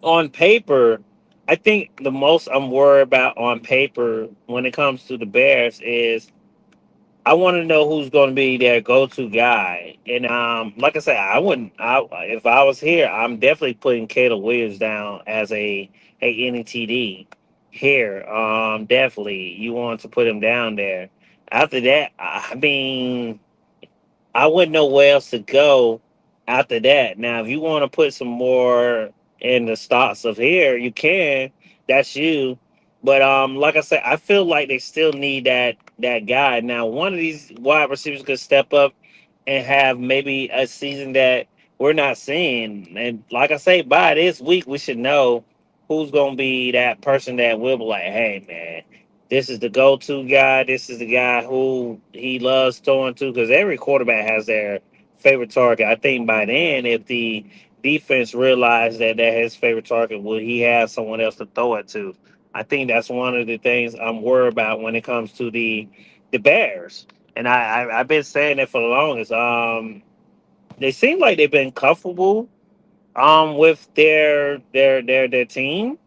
on paper, I think the most I'm worried about on paper when it comes to the Bears is I want to know who's going to be their go-to guy. And like I said, I wouldn't. If I was here, I'm definitely putting Caleb Williams down as a NTD here. Definitely, you want to put him down there. After that, I mean, I wouldn't know where else to go after that. Now, if you want to put some more in the stocks of here, you can. that's you. But like I said, I feel like they still need that guy. Now, one of these wide receivers could step up and have maybe a season that we're not seeing. And like I say, by this week, we should know who's going to be that person that will be like, hey, man, this is the go-to guy. This is the guy who he loves throwing to, because every quarterback has their favorite target. I think by then, if the defense realized that his favorite target, will he have someone else to throw it to? I think that's one of the things I'm worried about when it comes to the Bears. And I've been saying it for the longest. They seem like they've been comfortable with their team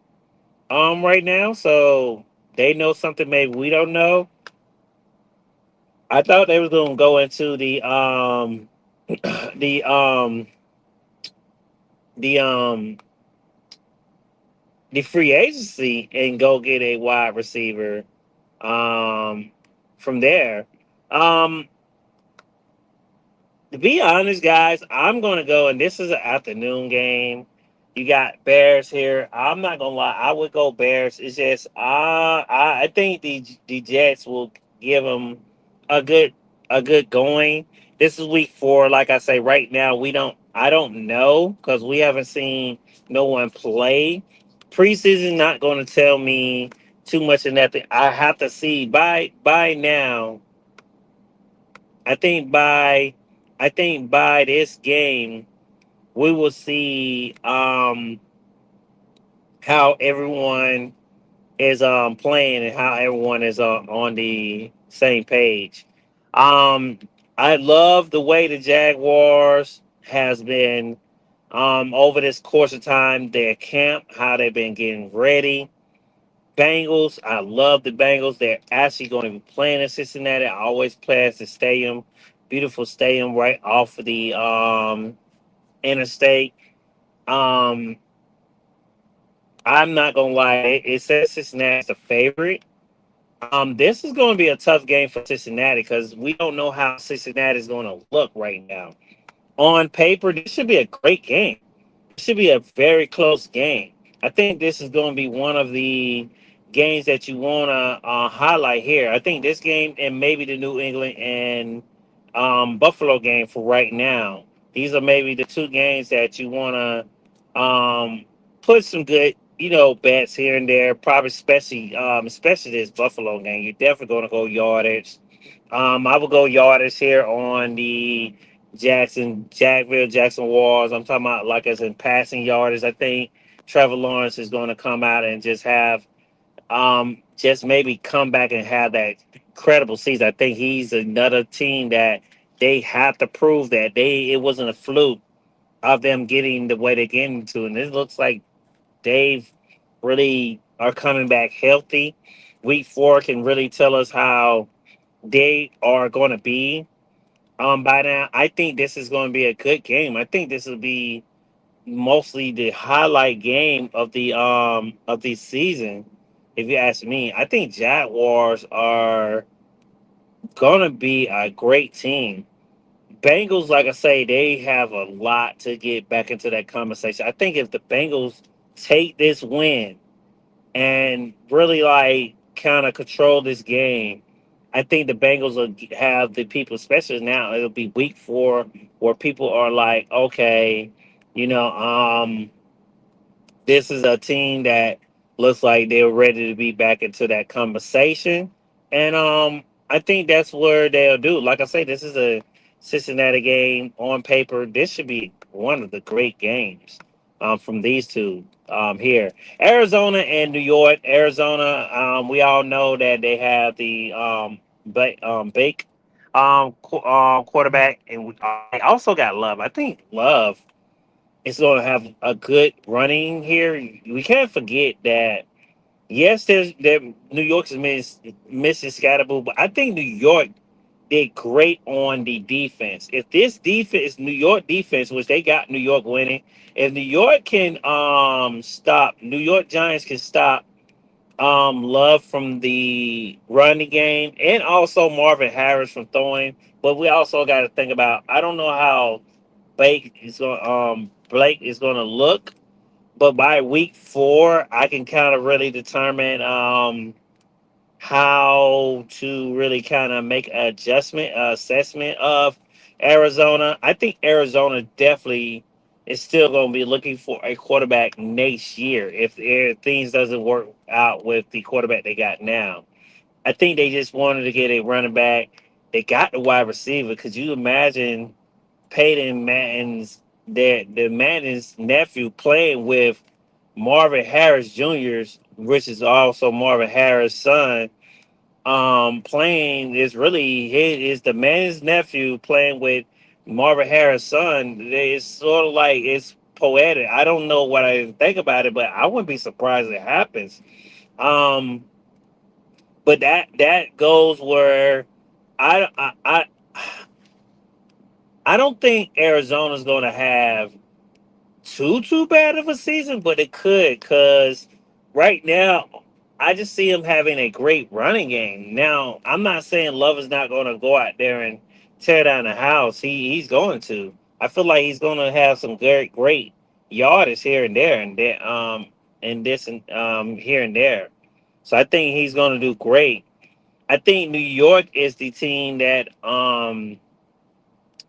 right now. So they know something maybe we don't know. I thought they was gonna go into the the the free agency and go get a wide receiver from there. Um, To be honest, guys, I'm going to go, and this is an afternoon game. You got Bears here. I'm not gonna lie, I would go Bears. It's just I think the Jets will give them a good going. This is week 4. Like I say, right now I don't know because we haven't seen no one play. Preseason not going to tell me too much of nothing. I have to see by now. I think by I think by this game we will see how everyone is playing and how everyone is on the same page. Um I love the way the Jaguars has been over this course of time, their camp, how they've been getting ready. Bengals, I love the Bengals. They're actually going to be playing in Cincinnati. I always play at the stadium, beautiful stadium right off of the interstate. Um, I'm not gonna lie, it says Cincinnati's the favorite. This is going to be a tough game for Cincinnati because we don't know how Cincinnati is going to look right now. On paper, this should be a great game. It should be a very close game. I think this is going to be one of the games that you want to highlight here. I think this game and maybe the New England and Buffalo game for right now. These are maybe the two games that you want to put some good, bets here and there. Probably especially this Buffalo game. You're definitely going to go yardage. I will go yardage here on the Jackson Walls. I'm talking about like as in passing yardage. I think Trevor Lawrence is going to come out and just have, just maybe come back and have that credible season. I think he's another team that they have to prove that it wasn't a fluke of them getting the way they're getting to, and it looks like they've really are coming back healthy. Week 4 can really tell us how they are going to be by now. I think this is going to be a good game. I think this will be mostly the highlight game of the season. If you ask me, I think Jaguars are going to be a great team. Bengals, like I say, they have a lot to get back into that conversation. I think if the Bengals take this win and really like kind of control this game, I think the Bengals will have the people, especially now. It'll be week 4 where people are like, okay, you know, this is a team that looks like they're ready to be back into that conversation. And I think that's where they'll do. Like I say, this is a Cincinnati game on paper. This should be one of the great games from these two here. Arizona and New York. Arizona, we all know that they have the Bake quarterback, and they also got Love. I think Love is going to have a good running here. We can't forget that. Yes, there's there. New York's missing Scatterboo, but I think New York did great on the defense. If this defense, New York defense, which they got New York winning, if New York can stop, New York Giants can stop Love from the running game and also Marvin Harris from throwing. But we also got to think about, I don't know how Blake is going to look but by week 4, I can kind of really determine how to really kind of make an assessment of Arizona. I think Arizona definitely is still going to be looking for a quarterback next year if things doesn't work out with the quarterback they got now. I think they just wanted to get a running back. They got the wide receiver. Could you imagine Peyton Manning's the Manning's nephew playing with Marvin Harris Jr.'s, which is also Marvin Harris' son, playing is really is the man's nephew playing with Marvin Harris' son. It's sort of like it's poetic. I don't know what I think about it, but I wouldn't be surprised it happens. Um, but that goes where I don't think Arizona's going to have too bad of a season, but it could because right now I just see him having a great running game. Now I'm not saying Love is not going to go out there and tear down the house. He's going to. I feel like he's going to have some great yardage here and there and this and here and there. So I think he's going to do great. I think New York is the team that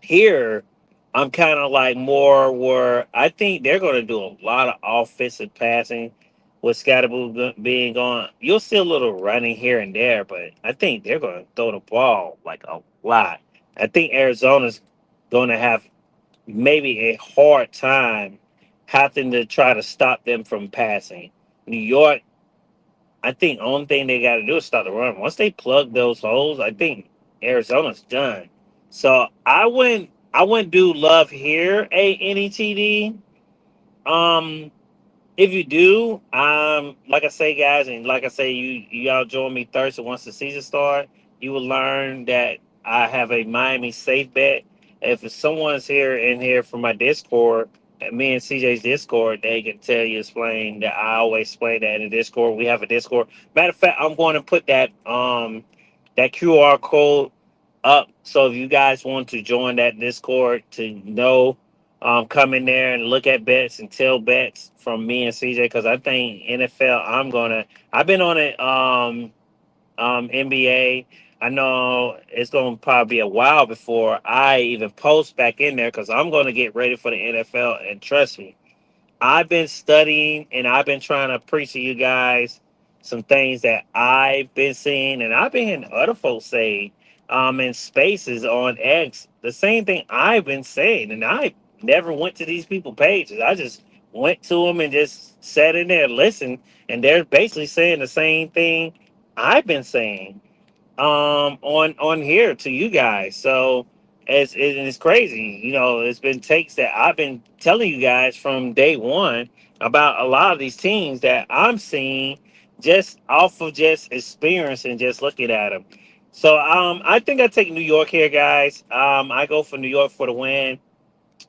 here, I'm kind of like more where I think they're going to do a lot of offensive passing with Scatterboo being gone. You'll see a little running here and there, but I think they're going to throw the ball like a lot. I think Arizona's going to have maybe a hard time having to try to stop them from passing. New York, I think only thing they got to do is start the run. Once they plug those holes, I think Arizona's done. So I wouldn't do Love here any TD. Um, if you do, like I say, guys, and like I say, y'all join me Thursday once the season starts. You will learn that I have a Miami safe bet. If someone's here in here from my Discord, me and CJ's Discord, they can tell you explain that I always explain that in the Discord. We have a Discord. Matter of fact, I'm going to put that QR code up. So if you guys want to join that Discord to know, come in there and look at bets and tell bets from me and CJ because I think NFL. I've been on it. NBA. I know it's gonna probably be a while before I even post back in there because I'm gonna get ready for the NFL. And trust me, I've been studying and I've been trying to preach to you guys some things that I've been seeing and I've been hearing other folks say in spaces on X the same thing I've been saying and I never went to these people pages. I just went to them and just sat in there and listened and they're basically saying the same thing I've been saying on here to you guys. So it's crazy. You know, it's been takes that I've been telling you guys from day one about a lot of these teams that I'm seeing just off of just experience and just looking at them. So I think I take New York here, guys. I go for New York for the win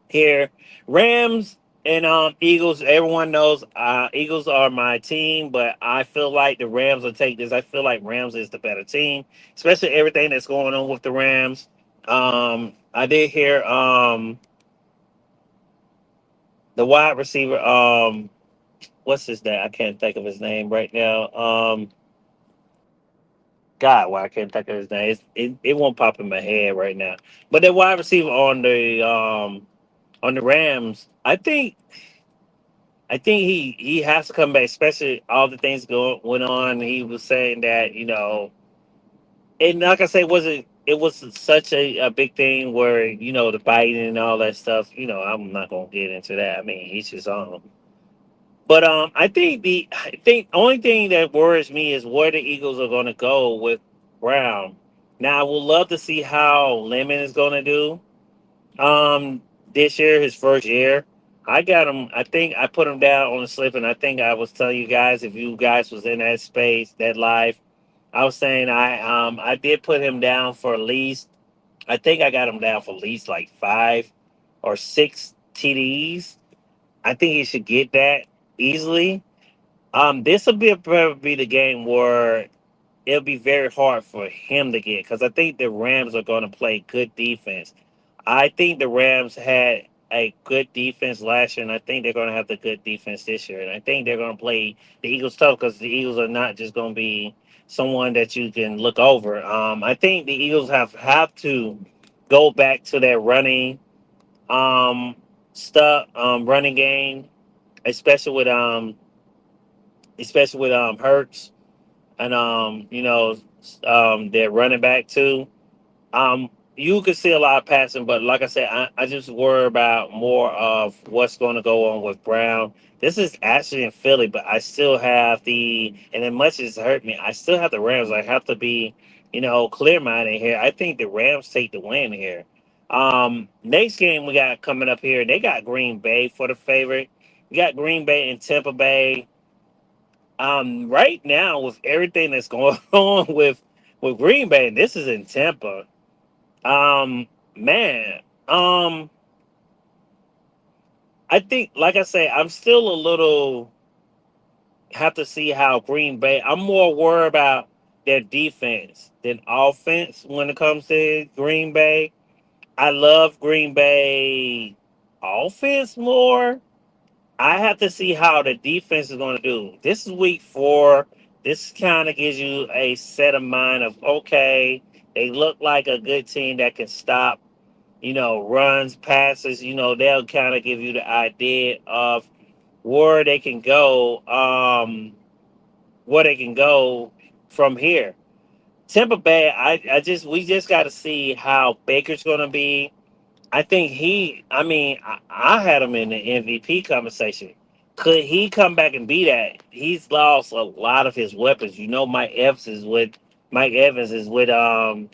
here. Rams and Eagles. Everyone knows Eagles are my team, but I feel like the Rams will take this. I feel like Rams is the better team, especially everything that's going on with the Rams. I did hear the wide receiver. What's his name? I can't think of his name right now. God, why I can't think of his name? It won't pop in my head right now. But the wide receiver on the Rams, I think he has to come back, especially all the things going went on. He was saying that and like I say, it was such a big thing where the biting and all that stuff. I'm not gonna get into that. I mean, he's just on. But I think only thing that worries me is where the Eagles are gonna go with Brown. Now I would love to see how Lemon is gonna do this year, his first year. I got him. I think I put him down on the slip, and I think I was telling you guys if you guys was in that space, that live, I was saying I did put him down for at least. I think I got him down for at least like 5 or 6 TDs. I think he should get that easily. This will probably be the game where it'll be very hard for him to get because I think the Rams are going to play good defense. I think the Rams had. a good defense last year, and I think they're going to have the good defense this year. And I think they're going to play the Eagles tough because the Eagles are not just going to be someone that you can look over. I think the Eagles have to go back to their running um, stuff, running game, especially with Hurts and their running back too. You could see a lot of passing, but like I said, I just worry about more of what's going to go on with Brown. This is actually in Philly, but I still have and as much as it hurt me, I still have the Rams. I have to be, clear minded here. I think the Rams take the win here. Next game we got coming up here, they got Green Bay for the favorite. We got Green Bay and Tampa Bay. Right now with everything that's going on with Green Bay, and this is in Tampa. Man, I think, like I say, I'm still a little have to see how Green Bay. I'm more worried about their defense than offense when it comes to Green Bay. I love Green Bay offense more. I have to see how the defense is going to do. This is week 4. This kind of gives you a set of mind of okay, they look like a good team that can stop runs, passes, they'll kind of give you the idea of where they can go, where they can go from here. Tampa Bay, we just got to see how Baker's going to be. I think I had him in the MVP conversation. Could he come back and be that? He's lost a lot of his weapons. Mike Evans is with the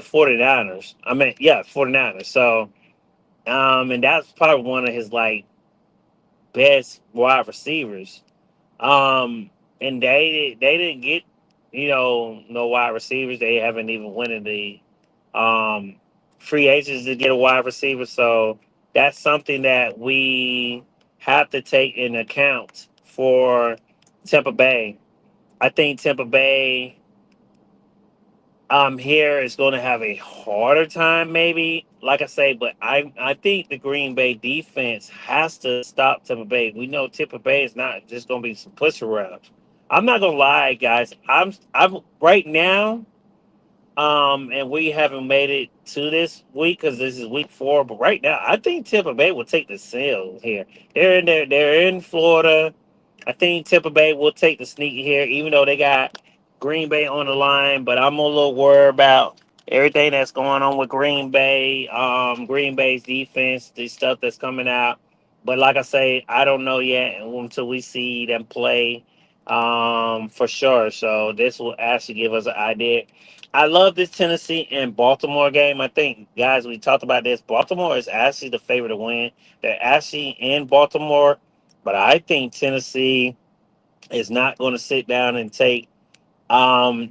49ers. I mean, yeah, 49ers. So and that's probably one of his like best wide receivers. Um, and they didn't get no wide receivers. They haven't even won the um free agents to get a wide receiver. So that's something that we have to take in account for Tampa Bay. I think Tampa Bay here is going to have a harder time maybe like I say, but I think the Green Bay defense has to stop Tampa Bay. We know Tampa Bay is not just going to be some push around. I'm not going to lie, guys. I'm right now, and we haven't made it to this week because this is week 4, but right now I think Tampa Bay will take the sale here. They're in Florida. I think Tampa Bay will take the sneak here, even though they got Green Bay on the line. But I'm a little worried about everything that's going on with Green Bay, Green Bay's defense, the stuff that's coming out. But like I say, I don't know yet until we see them play for sure. So this will actually give us an idea. I love this Tennessee and Baltimore game. I think, guys, we talked about this. Baltimore is actually the favorite to win. They're actually in Baltimore, but I think Tennessee is not going to sit down and take a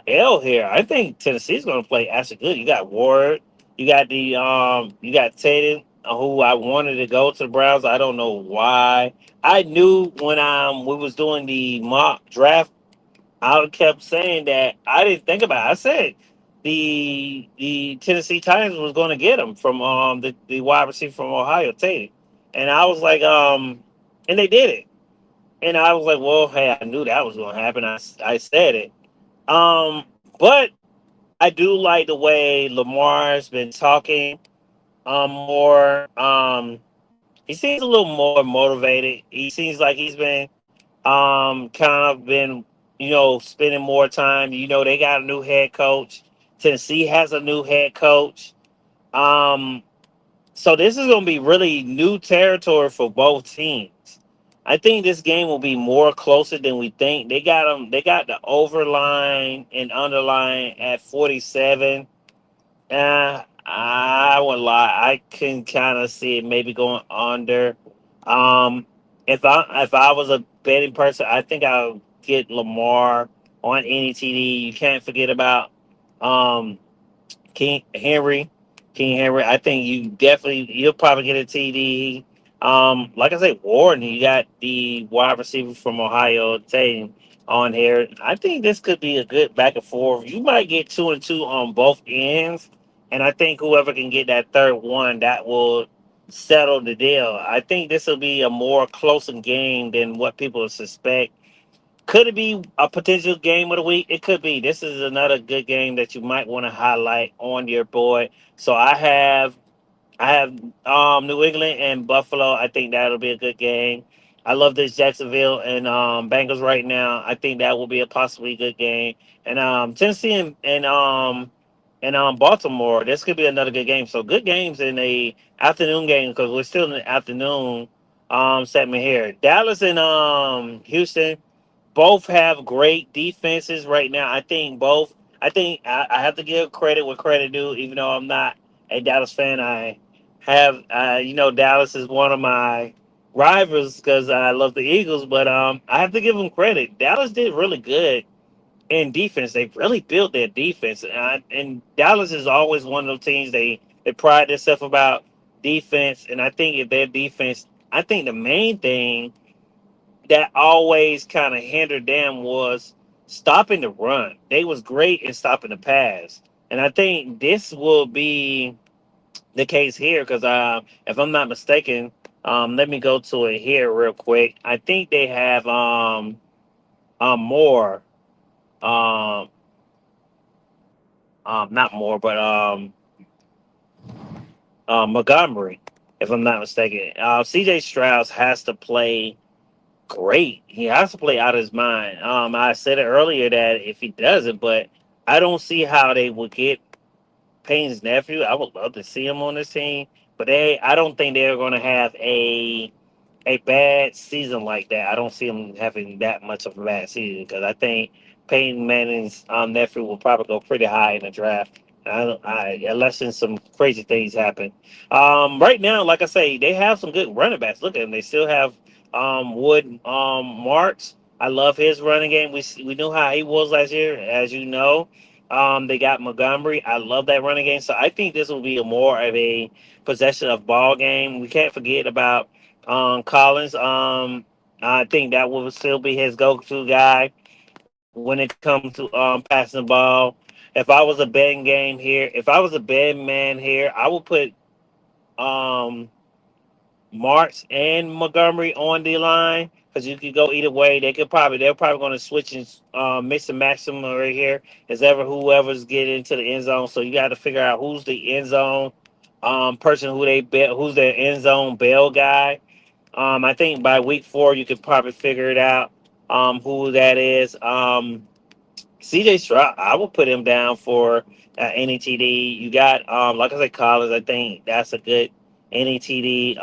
L here. I think Tennessee's going to play actually good. You got Ward, you got Tatum, who I wanted to go to the Browns. I don't know why. I knew when we was doing the mock draft, I kept saying that I didn't think about it. I said the Tennessee Titans was going to get him from the wide receiver from Ohio State, and I was like and they did it, and I was like, well, hey, I knew that was going to happen. I said it, but I do like the way Lamar's been talking more. He seems a little more motivated. He seems like he's been kind of been, spending more time. They got a new head coach. Tennessee has a new head coach. Um, so this is going to be really new territory for both teams. I think this game will be more closer than we think. They got them. They got the overline and underline at 47. I would lie. I can kind of see it maybe going under. Um, if I was a betting person, I think I would get Lamar on any TD. You can't forget about um King Henry. King Henry. I think you'll probably get a TD. Like I said, Warren. You got the wide receiver from Ohio State on here. I think this could be a good back and forth. You might get 2-2 on both ends And I think whoever can get that third one, that will settle the deal. I think this will be a more closer game than what people suspect. Could it be a potential game of the week? It could be. This is another good game that you might want to highlight on your board. So I have New England and Buffalo. I think that'll be a good game. I love this Jacksonville and Bengals right now. I think that will be a possibly good game. And Tennessee and Baltimore. This could be another good game. So good games in the afternoon game because we're still in the afternoon segment here. Dallas and Houston both have great defenses right now. I think both. I have to give credit where credit due, even though I'm not a Dallas fan. I have, Dallas is one of my rivals because I love the Eagles, but I have to give them credit. Dallas did really good in defense. They really built their defense, and Dallas is always one of those teams they pride themselves about defense. And I think if their defense, I think the main thing that always kind of hindered them was stopping the run. They was great in stopping the pass, and I think this will be the case here because if I'm not mistaken, let me go to it here real quick. I think they have more um not more, but Montgomery, if I'm not mistaken. C.J. Strauss has to play great. He has to play out of his mind. I said it earlier that if he doesn't, but I don't see how they would get Payne's nephew. I would love to see him on this team, but I don't think they're going to have a bad season like that. I don't see him having that much of a bad season because I think Peyton Manning's nephew will probably go pretty high in the draft. Unless some crazy things happen. Right now, like I say, they have some good running backs. Look at them; they still have Wood Marks. I love his running game. We knew how he was last year, as you know. They got Montgomery. I love that running game. So I think this will be a more of a possession of ball game. We can't forget about Collins. I think that will still be his go-to guy when it comes to passing the ball. If I was a betting game here, if I was a betting man here, I would put um Marks and Montgomery on the line because you could go either way. They're probably going to switch and mix and match them right here as ever whoever's getting into the end zone. So you got to figure out who's the end zone person who they bet who's their end zone bail guy. I think by week 4 you could probably figure it out who that is. CJ Stroud, I will put him down for NETD. You got, like I said, Collins. I think that's a good NETD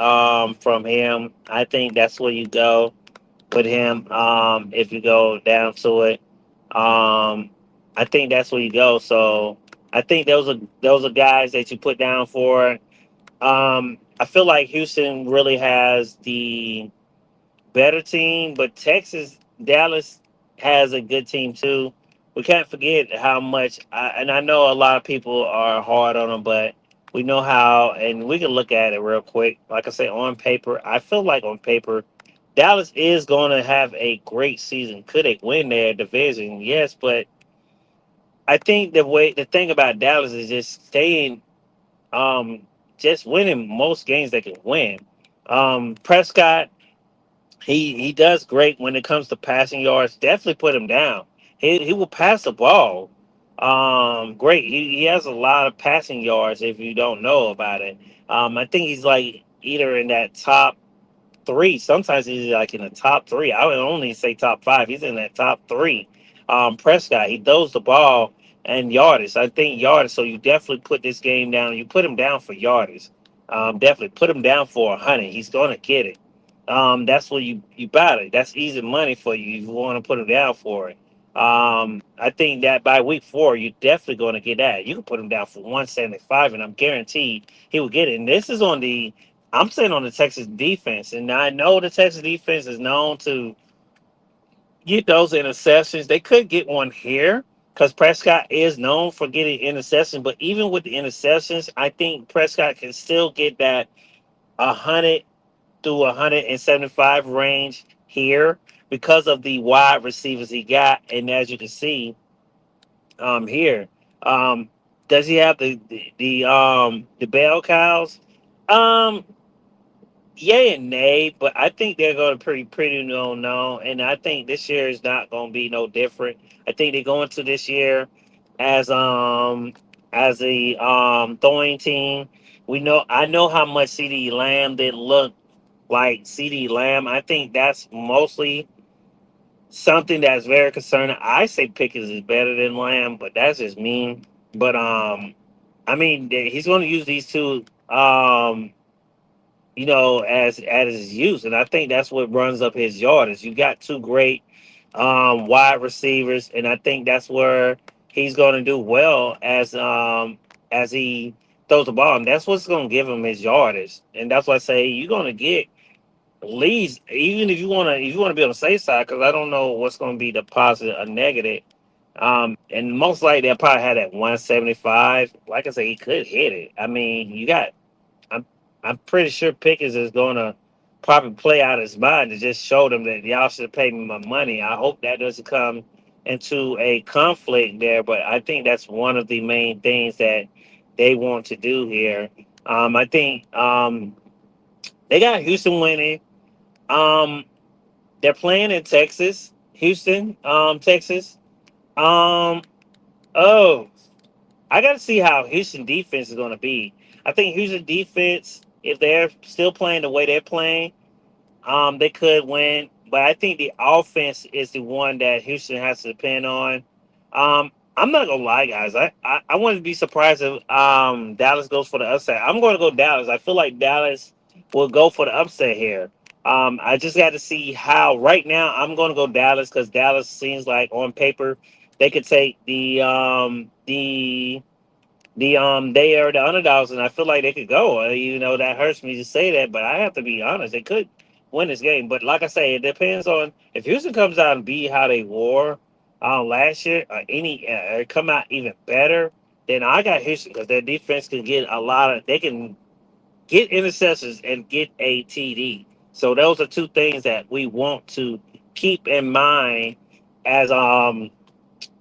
from him. I think that's where you go with him if you go down to it. Um, I think that's where you go. So I think those are guys that you put down for. I feel like Houston really has the better team, but Dallas has a good team too. We can't forget how much, and I know a lot of people are hard on them, but we know how, and we can look at it real quick. Like I say, on paper, I feel like on paper, Dallas is going to have a great season. Could they win their division? Yes, but I think the thing about Dallas is just staying, um, just winning most games they can win. Prescott, he does great when it comes to passing yards. Definitely put him down. He will pass the ball. Great. He has a lot of passing yards if you don't know about it. I think he's like either in that top 3. Sometimes he's like in the top 3. I would only say top 5. He's in that top 3. Prescott, he throws the ball and yardage. I think yardage. So you definitely put this game down. You put him down for yardage. Definitely put him down for 100. He's going to get it. That's what you bought it. That's easy money for you if you want to put him down for it. I think that by week 4, you're definitely going to get that. You can put him down for 175, and I'm guaranteed he will get it. And this is on the I'm saying on the Texas defense, and I know the Texas defense is known to get those interceptions. They could get one here because Prescott is known for getting interceptions. But even with the interceptions, I think Prescott can still get that 100 to 175 range here because of the wide receivers he got. And as you can see here. Um, Does he have the bell cows? Um, Yay and nay, but I think they're going to pretty no, and I think this year is not going to be no different. I think they go into this year as as a throwing team. I know how much CD Lamb did look like CD Lamb. I think that's mostly something that's very concerning. I say Pickens is better than Lamb, but that's just me. But I mean he's going to use these two. As his use. And I think that's what runs up his yardage. You got two great wide receivers, and I think that's where he's going to do well as he throws the ball. And that's what's going to give him his yardage. And that's why I say you're going to get at least, even if you want to be on the safe side, because I don't know what's going to be the positive or negative. And most likely they'll probably have that 175. Like I said, he could hit it. I mean, I'm I'm pretty sure Pickens is gonna probably play out his mind to just show them that y'all should pay me my money. I hope that doesn't come into a conflict there, but I think that's one of the main things that they want to do here. I think they got Houston winning. Um, they're playing in Texas, Houston, Texas. Um, oh, I got to see how Houston defense is going to be. I think Houston defense, if they're still playing the way they're playing, they could win. But I think the offense is the one that Houston has to depend on. I'm not gonna lie, guys. I wouldn't be surprised if Dallas goes for the upset. I'm going to go Dallas. I feel like Dallas will go for the upset here. I just got to see how. Right now, I'm going to go Dallas because Dallas seems like on paper they could take they are the underdogs, and I feel like they could go. That hurts me to say that, but I have to be honest. They could win this game, but like I say, it depends on if Houston comes out and be how they were last year, or come out even better. Then I got Houston because their defense can get a lot of. They can get interceptions and get a TD. So those are two things that we want to keep in mind as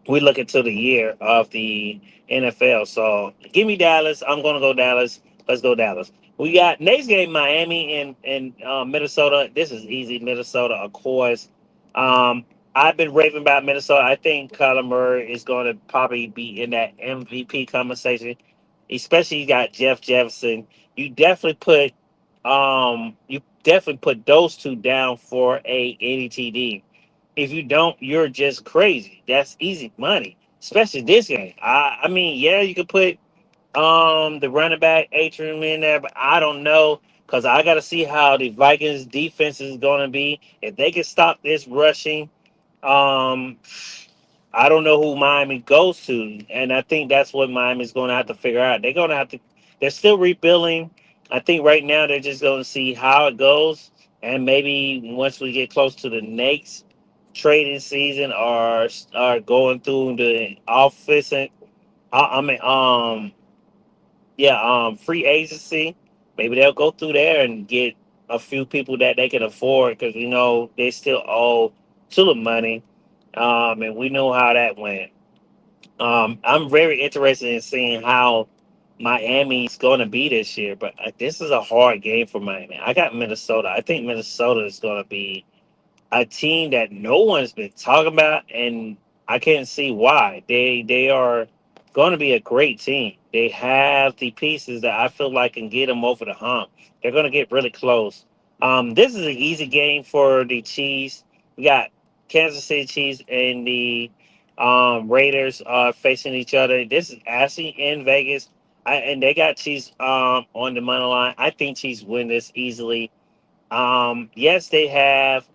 we look into the year of the NFL. So give me Dallas. I'm going to go Dallas. Let's go Dallas. We got next game Miami and Minnesota. This is easy. Minnesota, of course. Um, I've been raving about Minnesota. I think Kyler Murray is going to probably be in that MVP conversation. Especially you got Jeff Jefferson. You definitely put those two down for a NETD. If you don't, you're just crazy. That's easy money, especially this game. I mean, yeah, you could put the running back Atrium in there, but I don't know because I got to see how the Vikings defense is going to be. If they can stop this rushing, um, I don't know who Miami goes to, and I think that's what Miami's going to have to figure out. They're going to have to. They're still rebuilding. I think right now they're just going to see how it goes, and maybe once we get close to the next trading season or start going through the office and I mean yeah free agency, maybe they'll go through there and get a few people that they can afford because they still owe Tula money, and we know how that went. I'm very interested in seeing how Miami's going to be this year, but this is a hard game for Miami. I got Minnesota. I think Minnesota is going to be a team that no one's been talking about, and I can't see why. They are going to be a great team. They have the pieces that I feel like can get them over the hump. They're going to get really close. This is an easy game for the Chiefs. We got Kansas City Chiefs and the Raiders facing each other. This is actually in Vegas. And they got Chiefs on the money line. I think Chiefs win this easily. Yes, they have.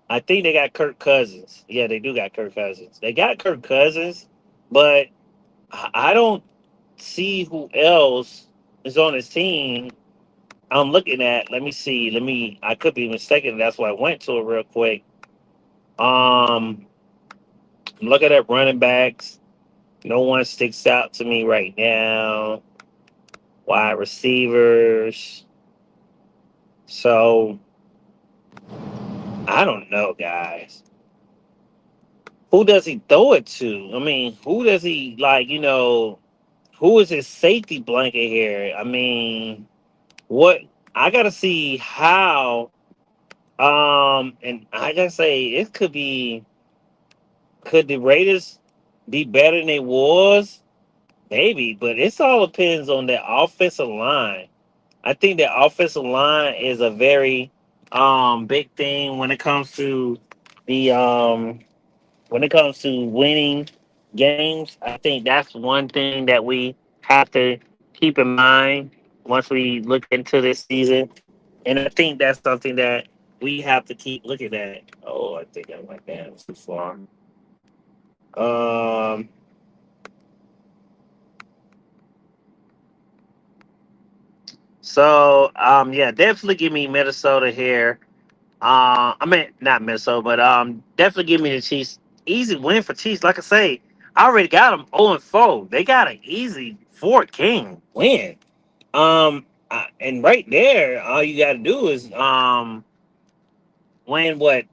I think they got Kirk Cousins. Yeah, they do got Kirk Cousins. They got Kirk Cousins, but I don't see who else is on his team. I'm looking at. Let me see. I could be mistaken. That's why I went to it real quick. I'm looking at running backs. No one sticks out to me right now. Wide receivers. So I don't know, guys. who does he throw it to? I mean, who does he like? Who is his safety blanket here? I mean, what I gotta see how. And I gotta say, it could be. Could the Raiders be better than they was? Maybe, but it's all depends on the offensive line. I think the offensive line is a very big thing the when it comes to winning games. I think that's one thing that we have to keep in mind once we look into this season. And I think that's something that we have to keep looking at. Oh, I think I went down too far. Um, yeah, definitely give me Minnesota here. I mean not Minnesota, but definitely give me the Chiefs. Easy win for Chiefs. Like I say, I already got them 0-4. They got an easy 4 game win. And right there, all you got to do is win what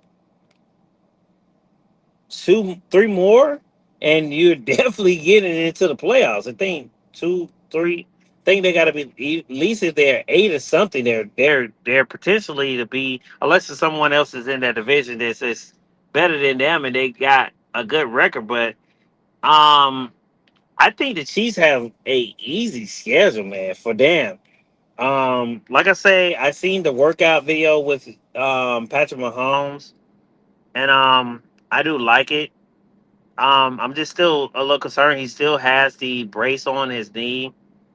2, 3 more, and you're definitely getting into the playoffs. I think 2, 3. I think they got to be at least if they're 8 or something. They're potentially to be unless there's someone else is in that division that's better than them and they got a good record. But um, I think the Chiefs have a easy schedule, man, for them. Like I say, I seen the workout video with Patrick Mahomes, and I do like it. I'm just still a little concerned. He still has the brace on his knee.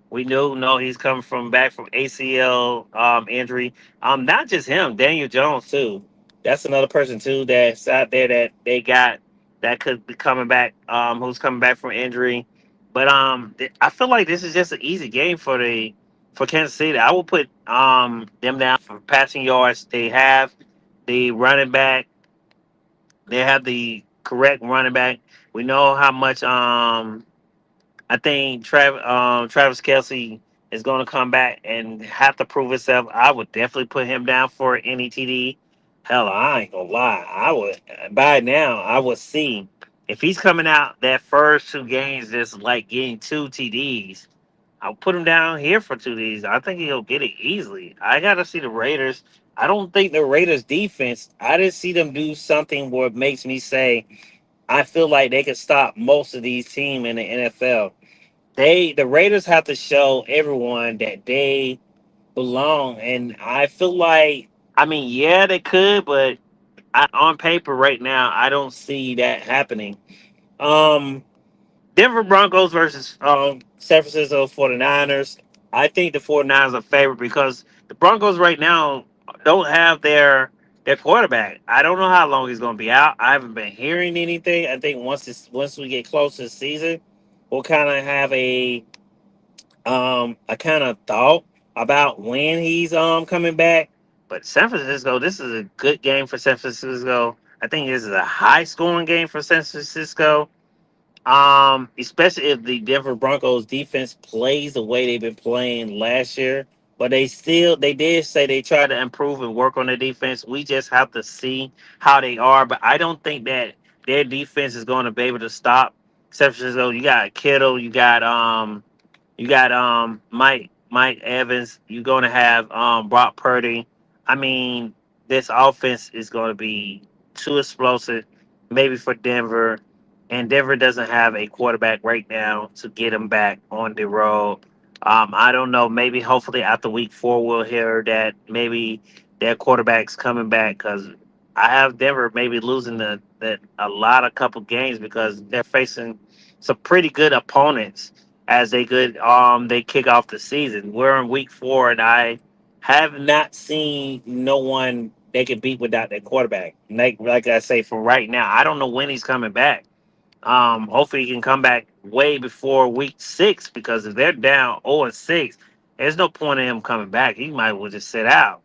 We know he's coming from back from ACL injury. Not just him, Daniel Jones too. That's another person too that's out there that they got that could be coming back. Who's coming back from injury? But I feel like this is just an easy game for Kansas City. I will put them down for passing yards. They have the running back. They have the correct running back. We know how much I think Travis Kelsey is going to come back and have to prove himself. I would definitely put him down for an NETD. Hell, I ain't gonna lie. I would by now. I would see if he's coming out that first 2 games just like getting 2 TDs. I'll put him down here for 2 Ds. I think he'll get it easily. I gotta see the Raiders. I don't think the Raiders defense. I didn't see them do something where it makes me say I feel like they could stop most of these teams in the NFL. The Raiders have to show everyone that they belong, and I feel like I mean yeah they could, but on paper right now I don't see that happening. Um, Denver Broncos versus San Francisco 49ers. I think the 49ers are favored because the Broncos right now don't have their quarterback. I don't know how long he's going to be out. I haven't been hearing anything. I think once we get close to the season, we'll kind of have a kind of thought about when he's coming back. But San Francisco, this is a good game for San Francisco. I think this is a high scoring game for San Francisco. Especially if the Denver Broncos defense plays the way they've been playing last year. But they did say they tried to improve and work on their defense. We just have to see how they are. But I don't think that their defense is going to be able to stop San Francisco. You got Kittle, you got Mike Evans. You're going to have Brock Purdy. I mean, this offense is going to be too explosive, maybe for Denver. And Denver doesn't have a quarterback right now to get them back on the road. I don't know. Maybe hopefully after week 4 we'll hear that maybe their quarterback's coming back because I have Denver maybe losing a lot of couple games because they're facing some pretty good opponents as they kick off the season. We're in week 4 and I have not seen no one they can beat without their quarterback. Like I say, for right now, I don't know when he's coming back. Hopefully he can come back way before week 6 because if they're down 0-6, there's no point in him coming back. He might well just sit out.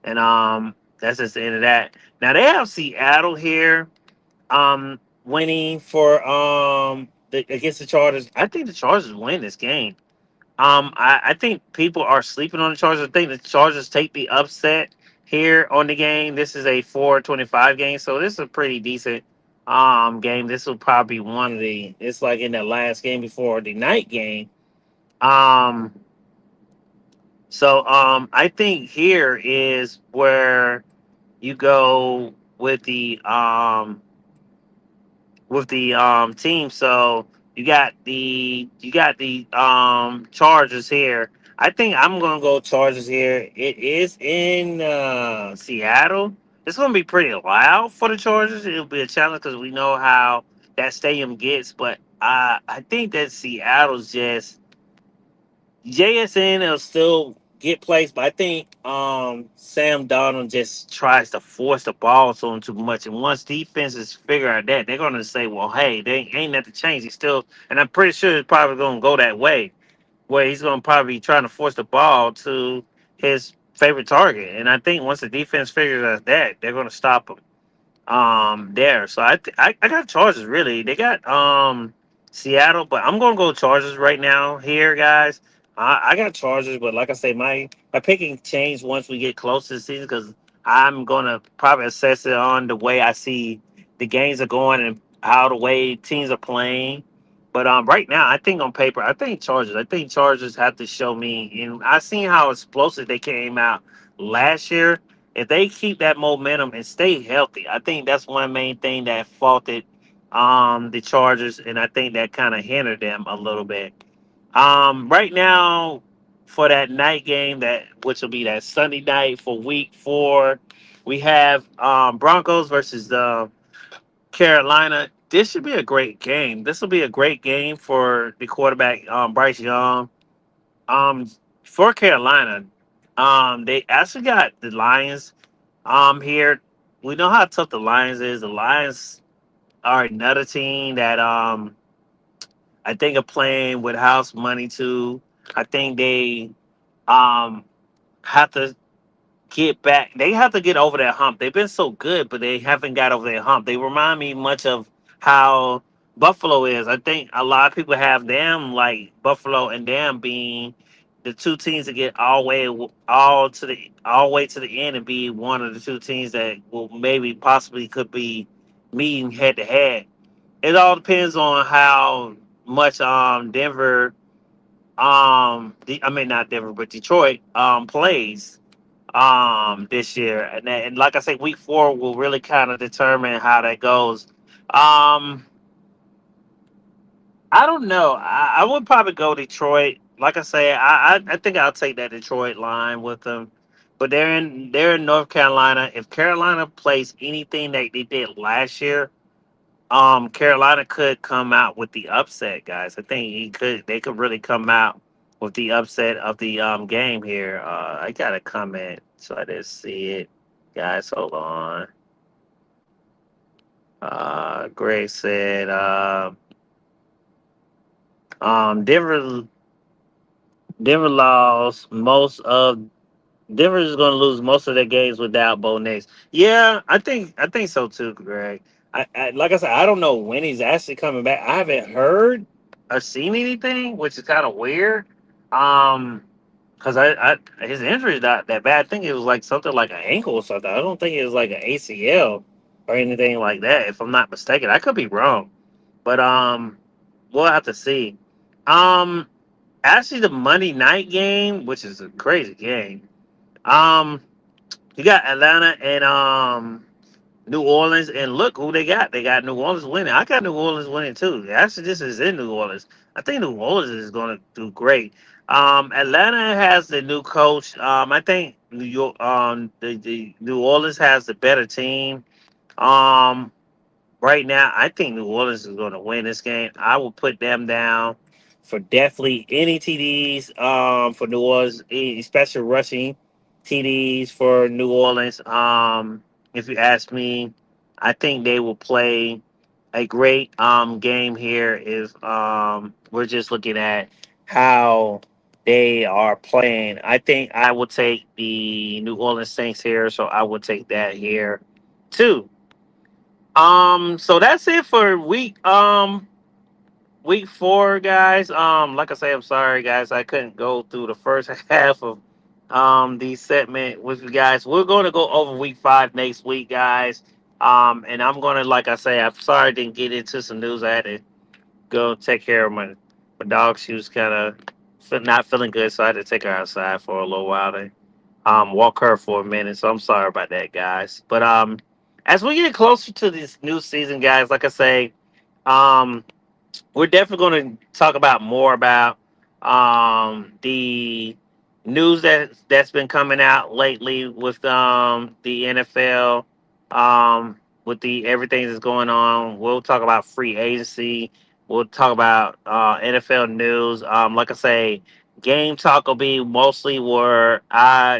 And that's just the end of that. Now they have Seattle here winning for against the Chargers. I think the Chargers win this game. I think people are sleeping on the Chargers. I think the Chargers take the upset here on the game. This is a 425 game, so this is a pretty decent game. This will probably be one of the. It's like in the last game before the night game. Um, I think here is where you go with the team. So you got the Chargers here. I think I'm gonna go Chargers here. It is in Seattle. It's gonna be pretty loud for the Chargers. It'll be a challenge because we know how that stadium gets. But I think that Seattle's just JSN will still get placed, but I think Sam Donald just tries to force the ball to him too much. And once defenses figure out that, they're gonna say, well, hey, they ain't nothing changed. He's still, and I'm pretty sure it's probably gonna go that way, where he's gonna probably be trying to force the ball to his favorite target. And I think once the defense figures out that, they're gonna stop him there. So I got Chargers really. They got Seattle, but I'm gonna go Chargers right now here, guys. I got Chargers, but like I say, my picking changed once we get close to the season because I'm gonna probably assess it on the way I see the games are going and how the way teams are playing. But right now, I think on paper, I think Chargers. I think Chargers have to show me, and I seen how explosive they came out last year. If they keep that momentum and stay healthy, I think that's one main thing that faulted the Chargers, and I think that kind of hindered them a little bit. Right now, for that night game, that which will be that Sunday night for Week 4, we have Broncos versus Carolina. This should be a great game. This will be a great game for the quarterback Bryce Young. Um, for Carolina, they actually got the Lions here. We know how tough the Lions is. The Lions are another team that I think are playing with house money too. I think they um have to get back. They have to get over that hump. They've been so good, but they haven't got over that hump. They remind me much of how Buffalo is. I think a lot of people have them like Buffalo and them being the two teams that get all the way to the end and be one of the two teams that will maybe possibly could be meeting head to head. It all depends on how much Denver I mean not Denver but Detroit plays this year, and like I say, week 4 will really kind of determine how that goes. Um, I don't know. I would probably go Detroit. Like I say, I think I'll take that Detroit line with them. But they're in North Carolina. If Carolina plays anything that they did last year, Carolina could come out with the upset, guys. I think they could really come out with the upset of the game here. I got a comment, so I didn't see it. Guys, hold on. Greg said, Denver lost most of Denver is going to lose most of their games without Bo Nix. Yeah, I think so too, Greg. Like I said, I don't know when he's actually coming back. I haven't heard or seen anything, which is kind of weird. Um, because his injury is not that bad. I think it was like something like an ankle or something. I don't think it was like an ACL or anything like that. If I'm not mistaken, I could be wrong, but we'll have to see. Um, actually, the Monday night game, which is a crazy game. Um, you got Atlanta and New Orleans, and look who they got. They got New Orleans winning. I got New Orleans winning too. Actually, this is in New Orleans. I think New Orleans is going to do great. Atlanta has the new coach. I think New York, the New Orleans has the better team. Um, right now, I think New Orleans is going to win this game. I will put them down for definitely any TDs for New Orleans, especially rushing TDs for New Orleans. If you ask me, I think they will play a great game here. If we're just looking at how they are playing, I think I will take the New Orleans Saints here. So I will take that here too. So that's it for week 4, guys. Like I say, I'm sorry, guys, I couldn't go through the first half of the segment with you guys. We're going to go over week 5 next week, guys. And I'm gonna, like I say, I'm sorry I didn't get into some news. I had to go take care of my dog. She was kind of not feeling good, so I had to take her outside for a little while to walk her for a minute. So I'm sorry about that, guys. But as we get closer to this new season, guys, like I say, um, we're definitely going to talk about more about the news that's been coming out lately with the NFL, with the everything that's going on. We'll talk about free agency. We'll talk about NFL news. Like I say, game talk will be mostly where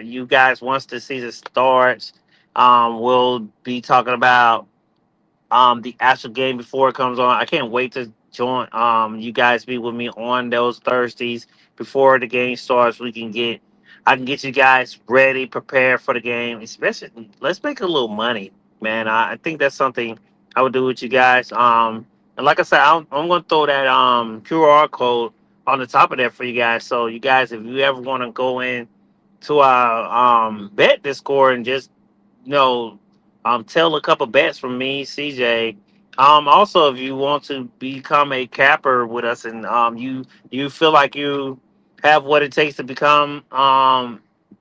you guys once the season starts. We'll be talking about the actual game before it comes on. I can't wait to join you guys be with me on those Thursdays before the game starts. I can get you guys ready, prepared for the game. Especially let's make a little money, man. I think that's something I would do with you guys. And like I said, I'm gonna throw that QR code on the top of that for you guys. So you guys, if you ever want to go in to our bet Discord and just you know, tell a couple bets from me, CJ. Also, if you want to become a capper with us, and you feel like you have what it takes to become,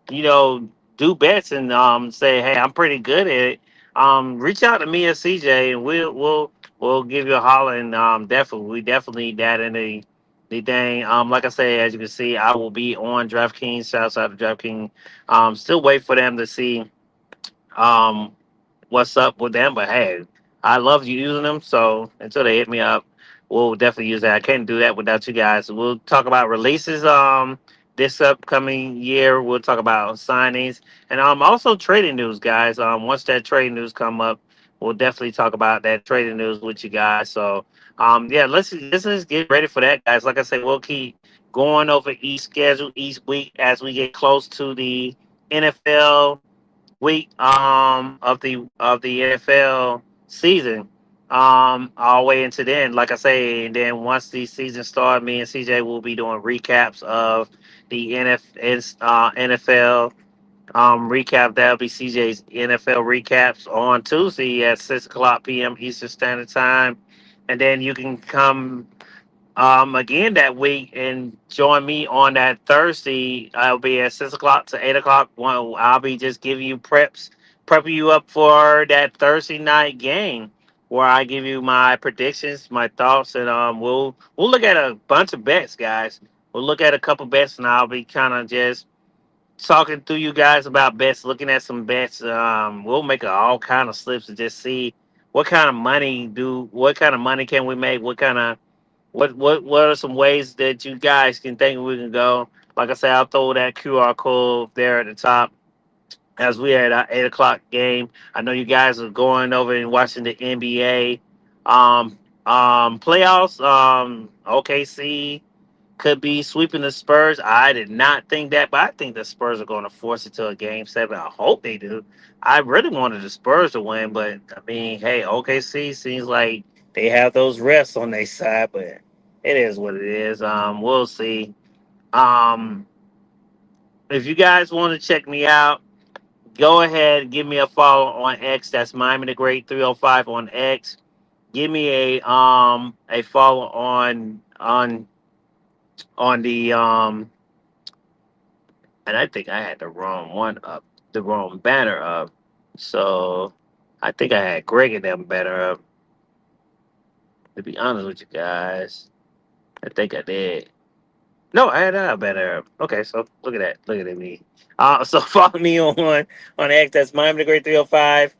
you know, do bets and say, hey, I'm pretty good at it. Reach out to me at CJ, and we'll give you a holler. And we definitely need that in the thing. Like I say, as you can see, I will be on DraftKings. Shouts out to DraftKings. Still wait for them to see um what's up with them. But hey, I love using them. So until they hit me up, we'll definitely use that. I can't do that without you guys. We'll talk about releases this upcoming year. We'll talk about signings and also trading news, guys. Once that trading news come up, we'll definitely talk about that trading news with you guys. So yeah, let's just get ready for that, guys. Like I said, we'll keep going over each schedule each week as we get close to the NFL week of the NFL season all the way into then. Like I say, and then once the season starts, me and CJ will be doing recaps of the NFL recap. That'll be CJ's NFL recaps on Tuesday at 6 o'clock p.m. Eastern Standard Time, and then you can come again that week and join me on that Thursday. I'll be at 6 o'clock to 8 o'clock. I'll be just giving you prepping you up for that Thursday night game where I give you my predictions, my thoughts, and we'll look at a bunch of bets, guys. We'll look at a couple bets, and I'll be kind of just talking to you guys about bets, looking at some bets. We'll make all kind of slips to just see what kind of money can we make, what are some ways that you guys can think we can go? Like I said, I'll throw that QR code there at the top as we at our 8 o'clock game. I know you guys are going over and watching the NBA playoffs. OKC could be sweeping the Spurs. I did not think that, but I think the Spurs are going to force it to a game 7. I hope they do. I really wanted the Spurs to win, but I mean, hey, OKC seems like they have those refs on their side, but it is what it is. We'll see. Um, if you guys want to check me out, go ahead, give me a follow on X. That's Miami the Great 305 on X. Give me a follow on the and I think I had the wrong one up, the wrong banner up. So I think I had Greg and them banner up. To be honest with you guys, I think I did. No, I had that banner up. Okay, so look at that. Look at me. So follow me on X. That's Miami the Great 305.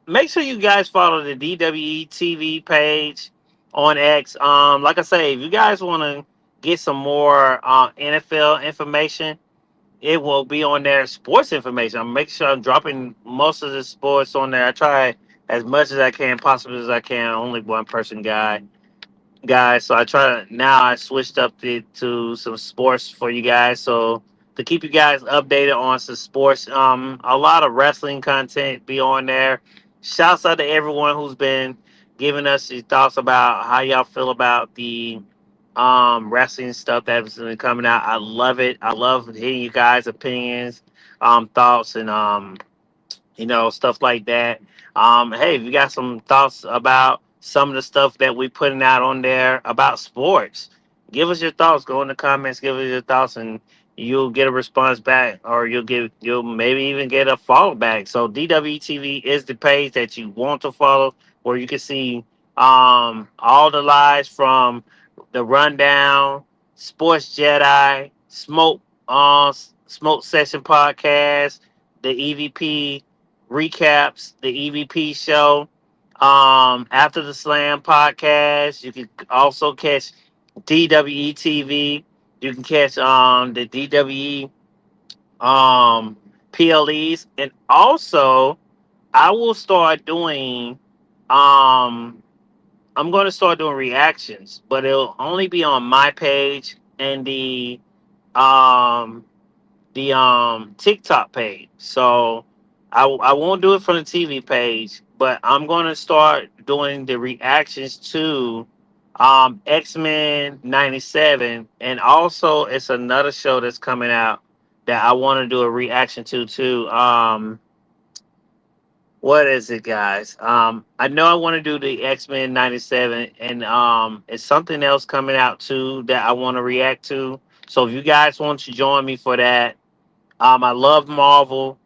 Make sure you guys follow the DWE TV page on X. Like I say, if you guys want to get some more NFL information, it will be on there. Sports information. I'm making sure I'm dropping most of the sports on there. I try as much as I can, possible as I can. Only one person guys. So I try to now. I switched up to some sports for you guys. So to keep you guys updated on some sports, a lot of wrestling content be on there. Shouts out to everyone who's been giving us your thoughts about how y'all feel about the wrestling stuff that's been coming out. I love it. I love hearing you guys' opinions, thoughts, and stuff like that. Hey, if you got some thoughts about some of the stuff that we putting out on there about sports, give us your thoughts. Go in the comments, give us your thoughts, and you'll get a response back, or you'll maybe even get a follow back. So DWTV is the page that you want to follow, where you can see all the lives from the rundown, Sports Jedi, Smoke Session podcast, the EVP recaps, the EVP show. After the Slam podcast, you can also catch DWE TV. You can catch the DWE PLEs, and also I will start doing um I'm going to start doing reactions, but it'll only be on my page and um the TikTok page. So I won't do it from the TV page, but I'm going to start doing the reactions to X-Men 97, and also it's another show that's coming out that I want to do a reaction to too. What is it, guys? I know I want to do the X-Men 97, and it's something else coming out too that I want to react to. So if you guys want to join me for that, I love Marvel,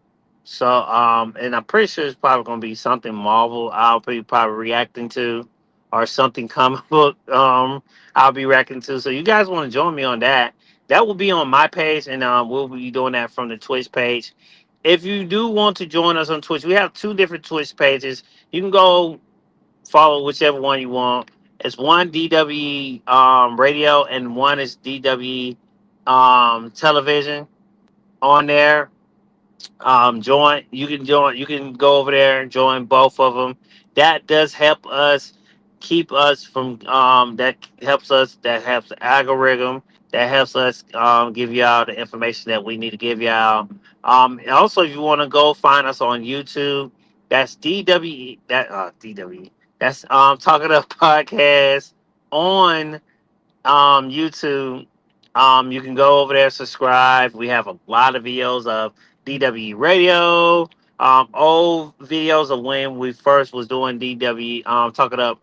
so and I'm pretty sure it's probably gonna be something Marvel. I'll be probably reacting to, or something comic book. I'll be reacting to. So you guys want to join me on that? That will be on my page, and we'll be doing that from the Twitch page. If you do want to join us on Twitch, we have two different Twitch pages. You can go follow whichever one you want. It's one DW radio, and one is DW television on there. Join, you can go over there and join both of them. That does help us keep us from that helps the algorithm, that helps us give y'all the information that we need to give y'all. And also, if you want to go find us on YouTube, that's DW, that's Talking Up Podcast on YouTube. You can go over there, subscribe. We have a lot of videos of DW Radio, old videos of when we first was doing DW Talking Up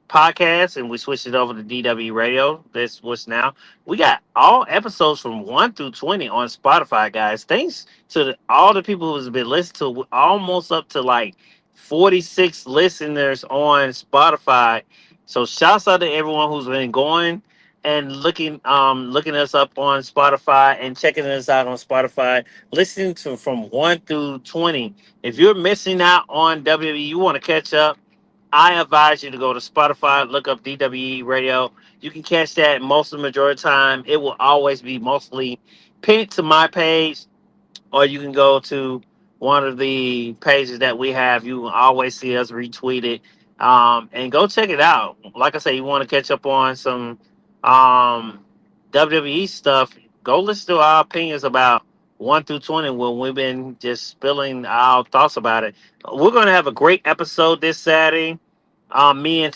podcast, and we switched it over to DW Radio. This was now. We got all episodes from 1 through 20 on Spotify, guys. Thanks to all the people who's been listening to, almost up to like 46 listeners on Spotify. So shouts out to everyone who's been going and looking us up on Spotify and checking us out on Spotify, listening to from 1 through 20. If you're missing out on WWE, you want to catch up, I advise you to go to Spotify, look up DWE Radio. You can catch that most of the majority of the time. It will always be mostly pinned to my page, or you can go to one of the pages that we have. You will always see us retweet it, and go check it out. Like I say, you want to catch up on some um, WWE stuff, go listen to our opinions about 1 through 20 when we've been just spilling our thoughts about it. We're going to have a great episode this Saturday. Me and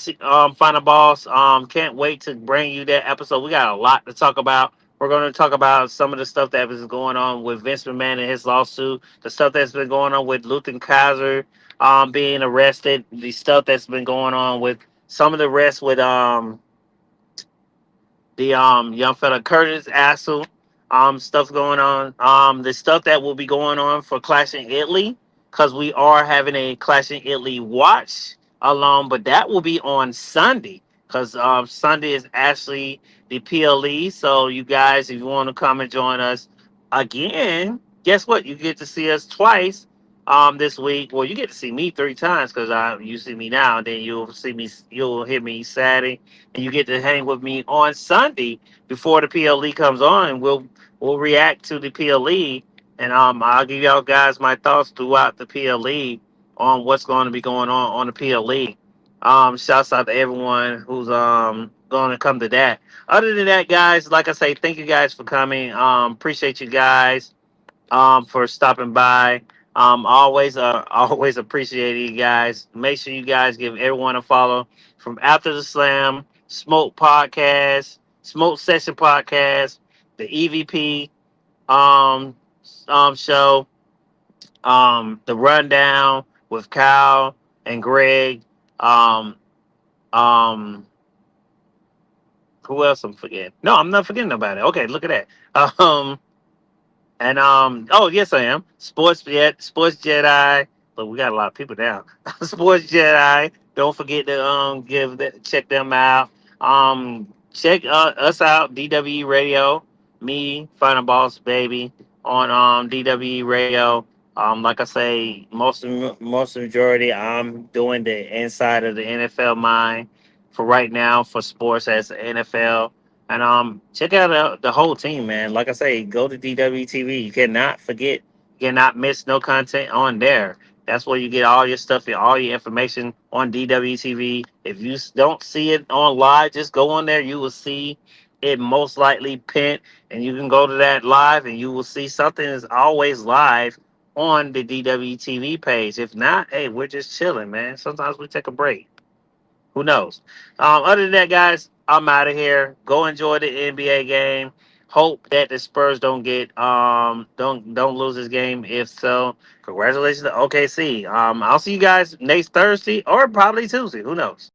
Final Boss can't wait to bring you that episode. We got a lot to talk about. We're going to talk about some of the stuff that is going on with Vince McMahon and his lawsuit, the stuff that's been going on with Luther Kaiser being arrested, the stuff that's been going on with some of the rest with the young fella Curtis Axel, stuff going on. The stuff that will be going on for Clash in Italy, because we are having a Clash in Italy watch along, but that will be on Sunday, because Sunday is actually the PLE. So you guys, if you want to come and join us again, guess what? You get to see us twice. This week, well, you get to see me 3 times, because you see me now, and then you'll hear me Saturday, and you get to hang with me on Sunday before the PLE comes on, and we'll react to the PLE, and I'll give y'all guys my thoughts throughout the PLE on what's going to be going on the PLE. Shouts out to everyone who's going to come to that. Other than that, guys, like I say, thank you guys for coming. Appreciate you guys for stopping by. Always appreciate you guys. Make sure you guys give everyone a follow from After the Slam, Smoke Podcast, Smoke Session Podcast, the EVP um show, The rundown with Kyle and Greg. Um, um, who else I'm forgetting? No, I'm not forgetting about it. Okay, look at that. Um, and oh yes, I am. Sports Jedi. But we got a lot of people now. Sports Jedi. Don't forget to check them out. Check us out. DWE Radio. Me, Final Boss Baby, on DWE Radio. Like I say, most majority, I'm doing the inside of the NFL mind for right now for sports as the NFL. And check out the whole team, man. Like I say, go to DWTV. You cannot forget, you cannot miss no content on there. That's where you get all your stuff and all your information on DWTV. If you don't see it on live, just go on there. You will see it most likely pinned, and you can go to that live, and you will see something is always live on the DWTV page. If not, hey, we're just chilling, man. Sometimes we take a break. Who knows? Other than that, guys, I'm out of here. Go enjoy the NBA game. Hope that the Spurs don't lose this game. If so, congratulations to OKC. I'll see you guys next Thursday or probably Tuesday. Who knows?